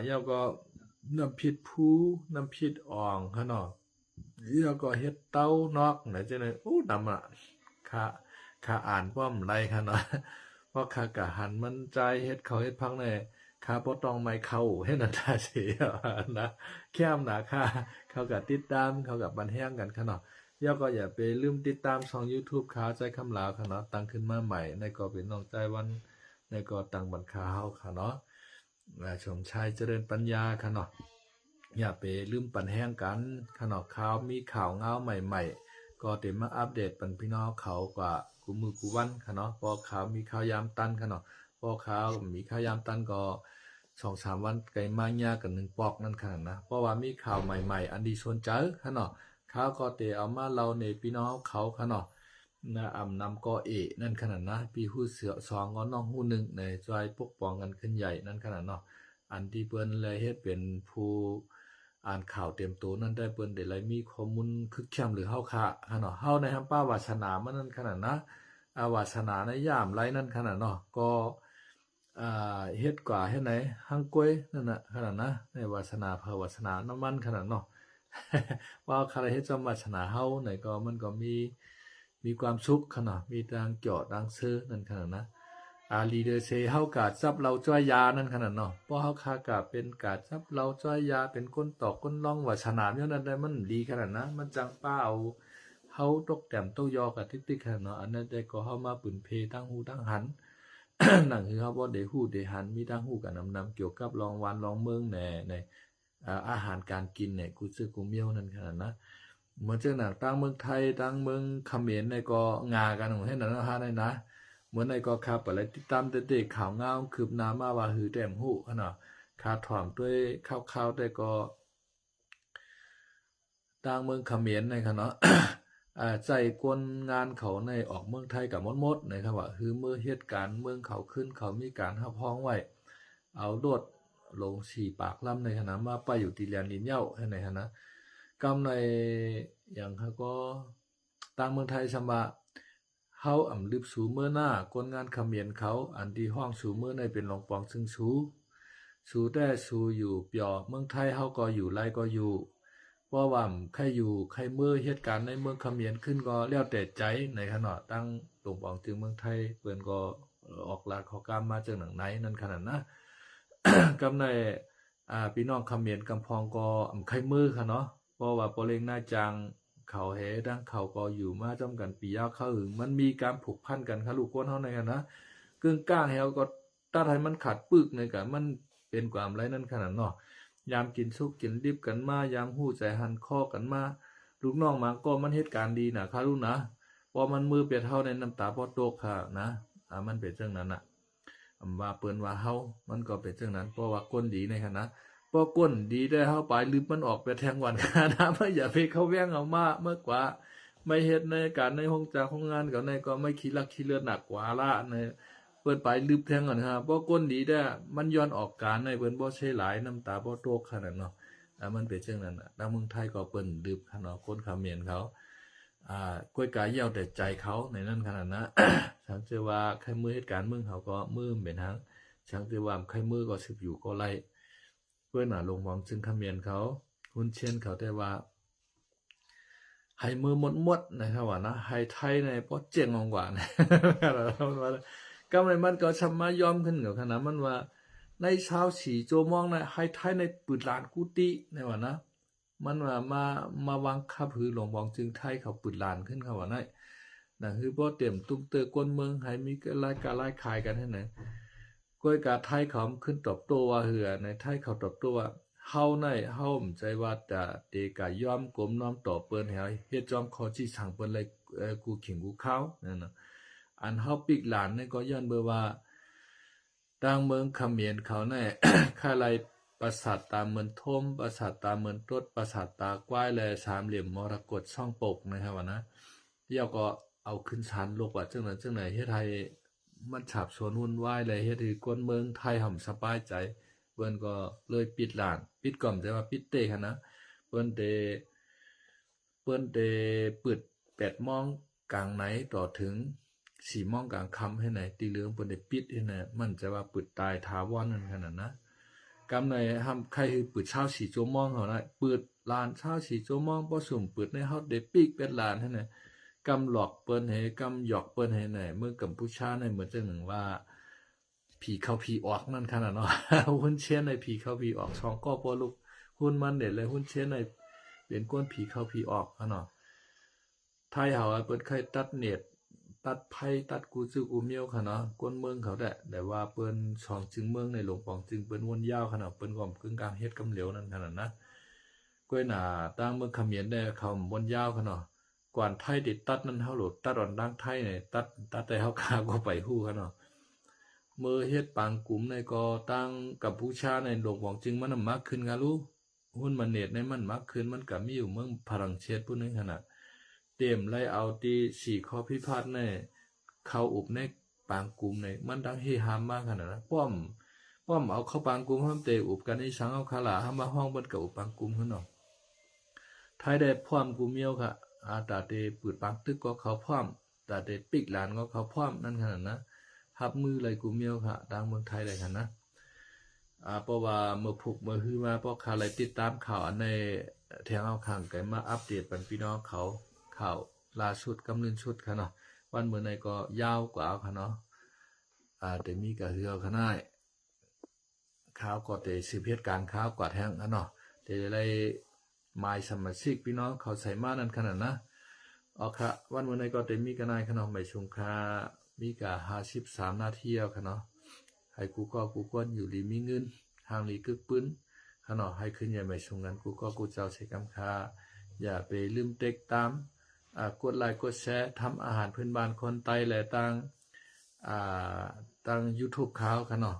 แล้วก็น้ำพริกผูน้ำพริกอ่องขนาดแล้วก็เฮ็ดเต้านอกไหนจะไหนอู้นำข้าอ่านป้อมไรขนาดเพราะข้ากะหันมันใจเฮ็ดเขาเฮ็ดพังในข้าบ่ต้องไม่เข้าให้นันทาเสียนะแค่มหนาเขากับติดตามเขากับบันแห้งกันขนาดแล้วก็อย่าไปลืมติดตามช่อง YouTube ขาใจคำลาวค่ะเนาะตั้งขึ้นมาใหม่ในก็เป็นน้องใจวันในก็ตั้งบันคาเฮาค่ะเนาะชมชายเจริญปัญญาค่ะเนาะอย่าไปลืมปันแห้งกันค่ะเนาะข่าวมีข่าวเงาใหม่ๆก็เต็มมาอัปเดตปันพี่น้องเขากว่ากูมือกูวันค่ะเนาะพอข่าวมีข่าวยามตันค่ะเนาะพอข่าวมีข่าวยามตันก็2-3 วันไกลมากยากกัน1ปอกนั่นค่ะนะเพราะว่ามีข่าวใหม่ๆอันดีชวนเจอค่ะเนาะข่าวก็เตเอามาเราในพี่น้องเขาค่ะเนาะนะนำก็นั่นขนาดนะพี่ฮู้เสือ2ก็น้องฮู้1ในจอยปกป้องกันขึ้นใหญ่นั่นขนาดเนาะอันที่เปิ้นเลยเฮ็ดเป็นผู้อ่านข่าวเต็มตัวนั่นได้เปิ้นได้เลยมีข้อมูลคึกคักหรือเฮาค่ะเนาะเฮาในหำป้าวาสนามันนั่นขนาดนะวาสนาในยามไรนั่นขนาดเนาะก็เฮ็ดกว่าเฮ็ดไหนหังกล้วยนั่นน่ะขนาดนะในวาสนาภาวาสนาน้ำมันขนาดเนาะ ว่าใครเฮ็ดจำวาสนาเฮาไหนก็มันก็มีความสุขขนาดมีดังเจาะดังซื้อนั่นขนาดนะลีเดอร์เซเฮากาดซับเราจ้อยยานั่นขนาดเนาะเพราะเฮาคากาเป็นกาดซับเราจ้อยยาเป็นคนตอกคนร้องวาสนาเนี่ยนั่นได้มันดีขนาดนะมันจังป้าเอาเฮาตกแต้มโตยอกับติ๊กๆขนาดเนาะอันนั้นได้ก็เฮามาปืนเพตั้งหูตั้งหัน นั่นคือเฮาบ่ได้ฮู้ได้หันมีตั้งฮู้กันนำเกี่ยวกับรองวันรองเมืองแหน่ในอาหารการกินเนี่ยกูซื้อกูเมียวนั่นขนาดนะเหมือนจังหนังตั้งเมืองไทยตั้งเมืองเขมรในก็งากันของให้นั่นนะฮะในนะเหมือนในก็ครับอะไรติดตามเด็กข่าวงามคืบหน้ามาว่าหือแต้มฮู้ขนาดคาถ่อมด้วยข่าวๆได้ก็ตั้งเมืองเขมรในค่ะเนาะ ใจกวนงานเขาในออกเมืองไทยกับมดๆนะครับว่าคือเมื่อเหตุการณ์เมืองเขาขึ้นเขามีการรับพ้องไว้เอาโดดลง4ปากล่ำในขณะมาไปอยู่ตีแลนลินเหย้าให้ในขณะกำในอย่างเขาก็ต่างเมืองไทยสำว่าเฮาลึบสู่เมื่อหน้ากวนงานเขมรเขาอันที่ห้องสู่เมื่อในเป็นหลงปองซึ่งสู่แต่สู่อยู่เปียเมืองไทยเฮาก็อยู่ไรก็อยู่เพราะว่าใครอยู่ใครเมื่อเหตุการณ์ในเมืองเขมรขึ้นก็แล้วแต่ใจในขณะตั้งหลงปองถึงเมืองไทยเปิ้นก็ออกลาดขอกามมาจากหนังไหนนั่นขนาดนะ กำในพี่น้องเขมรกำพองก็ใครมือค่ะเนาะเพราะว่าปอเลงหน้าจางเขาแหดังเขาก็อยู่มาจำกันปียาวเข้าหึงมันมีการผูกพันกันค่ะลูกคนเฮาในกันนะกึ่งก้างเฮาก็ตัดให้มันขาดปึกในกันมันเป็นความไรนั่นขนาดเนาะยามกินสุกกินดิบกันมายามหู้ใจหันคอกันมาลูกน้องมาก็มันเหตุการณ์ดีนะค่ะลูกนะพอมันมือเปียกเท่าในน้ำตาพอตกค่ะนะมันเป็นเรื่องนั้นน่ะว่าเปิ้นว่าเฮามันก็เป็นจังนั้นเพราะว่าคนดีในคณะ ปอก้นดีได้เฮาไปลืมมันออกไปแทงวันคานะไม่อย่าไปเข้าแว้งเอามาเมื่อกว่าไม่เฮ็ดในการในห้องจากห้องงานก็ในก็ไม่ขี้ลักขี้เลือดหนักกว่าละในเปิ้นไปลืมแทงก่อนฮะปอก้นดีได้มันย้อนออกการในเปิ้นบ่ใช่หลายน้ำตาบ่โตกขนาดเนาะมันเป็นจังนั้นน่ะทางเมืองไทยก็เปิ้นลืมขนาดคนเขมรเขากล้วยกายเหี่ยวแต่ใจเขาในนั้นขนาดนะ ฉันเชื่อว่าใครมือเหตุการณ์เมืองเขาก็มือเป็นทางฉันเชื่อว่าใครมือก็สืบอยู่ก็ไล่เพื่อนลงมองจึงคำเมียนเขาหุ้นเช่นเขาแต่ว่าให้มือหมดนะครับว่านะให้ไทยในเพราะเจียงงกว่านะก็มันก็ชำมายอมขึ้นกับขนาดมันว่าในชาวสีโจมองนะให้ไทยในปืดลานกุฏิในว่านะมันว่ามาวางคับหือหลวงมองจึงไทยเขาปืดลานขึ้นเขาว่านะนั่นคือบ่เต็มตุ้มเตอก้นเมืองให้มีรายการรายขายกันให้ไหนก้อยกาไทยเขาขึ้นตอบโต้ว่าเหือในไทยเขาตอบโต้ว่าเฮาในเฮาใจว่าจะเตกายอมกลมน้อมต่อเปิ้นให้เฮ็ดจอมขอจี้สั่งเปิ้นเลยกูขิงกูเข้านั่นน่ะอันเฮาปิกหลานนี่ก็ย้อนเบอว่าต่างเมืองเขมรเขาแน่ ค่าไรปราสาทตาเมืองทมปราสาทตาเมืองตดปราสาทตากว้ายและสามเหลี่ยมมรกตช่องปกนะครับว่านะเดี๋ยวก็เอาขึ้นศาลโลกว่าจังนั้นจังไหนเฮ็ดให้มันฉาบฉนวุ่นวายเลยเฮ็ดให้คนเมืองไทยห่ำสบายใจเปิ้นก็เลยปิดร้านปิดก่อมแต่ว่าปิดเตะคั่นนะเปิ้นเตเปิด8 โมงกลางไหนต่อถึง4 โมงกลางค่ำให้ไหนตีเหลืองเปิ้นได้ปิดให้ไหนมันจะว่าปิดตายถาวรนั่นขนาดนะกำในห้ามใครคือปิดเช้า4 ชั่วโมงเฮานะเปิดร้านเช้า4 ชั่วโมงบ่สุ่มเปิดในเฮาได้ปิกเป็ดร้านให้ไหนกำหลอกเปิ้นให้กำหยอกเปิ้นให้ไหนเมื่อกัมพูชาในเหมือนจังหนึ่งว่าผีเข้าผีออกนั่นขนาดเนาะ หุ้นเชียนในผีเข้าผีออกช่องก็พอลูกหุ้นมันเด็ดเลยหุ้นเชียนในเป็นก้นผีเข้าผีออกอะเนาะไทยเฮาเปิ้นเคยตัดเน็ตตัดไพ่ตัดกูซึกูเมียวค่ะเนาะก้นเมืองเขาแต่ว่าเปิ้นช่องจึงเมืองในหลวงปองจึงเปิ้นวนยาวขนาดเปิ้นก็กึ่งกลางเฮ็ดกำเหลวนั่นขนาดนะก้วยหน้าตั้งเมืองเขมรได้เขาวนยาวค่ะเนาะกวนไทยติดตัดนั่นเฮาโหลดตัดอ่อนดังไทยเนี่ยตัดแต่เฮาคาก็ไปฮู้ค่ะเนาะมือเฮ็ดปางกลุ่มในก็ตั้งกับผู้ชาในหลวงปองจึงมันมากขึ้นกะลูหุ้นมันเน็ตในมันมากขึ้นมันก็มีอยู่เมืองฝรั่งเศสผู้นึงขนาดเต็มไล่เอาที่4 ข้อพิพาทในเข้าอุบในปางกลุ่มในมันดังเฮฮามมากขนาดนะป้อมเอาเข้าปางกลุ่มห้ามเตอุบกันในสังเอาคาลาห้ามมาห้องเบิ่นกับอุบปางกลุ่มหั่นเนาะไทยได้พร้อมกูเมียวค่ะตาเตปืดปางตึกก็เขาพร้อมตาเตปิกหลานก็เขาพร้อมนั่นขนาดนะหับมือเลยกูเมียวค่ะดังเมืองไทยได้คั่นนะเพราะว่าเมื่อพุกเมื่อฮือมาเพราะข่าวอะไรติดตามข่าวอันในแถวเอาข้างก็มาอัปเดตปันพี่น้องเขาข่าวล่าสุดกำนึงชุดค่ะเนาะวันเมื่อในก็ยาวกว่าเอาค่ะเนาะแต่มีก็คือเอาค่ะน้ายข่าวก็แต่สืบเหตุการณ์ข่าวกว่าแท้งค่ะเนาะแต่ได้หมายสมาชิกพี่น้องเขาใส่มานั่นขนาดนะค่ะวันเมื่อในก็แต่มีกันนายค่ะเนาะไม่ชงค่ามีกะ53 นาทีเอาค่ะเนาะให้กูก้นอยู่ดีมีเงินทางลีกึกปื้นขนาดให้ขึ้นอย่าไม่ชงกันกูเจ้าใช้กำคาอย่าไปลืมเต็กตามกดไลค์กดแชร์ทำอาหารพื้นบ้านคนไต้และตั้ง YouTube ขาวค่ะเนาะ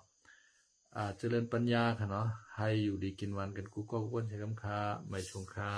เจริญปัญญาค่ะเนาะให้อยู่ดีกินวันกันกูก้นใช้กำคาไม่ชงคา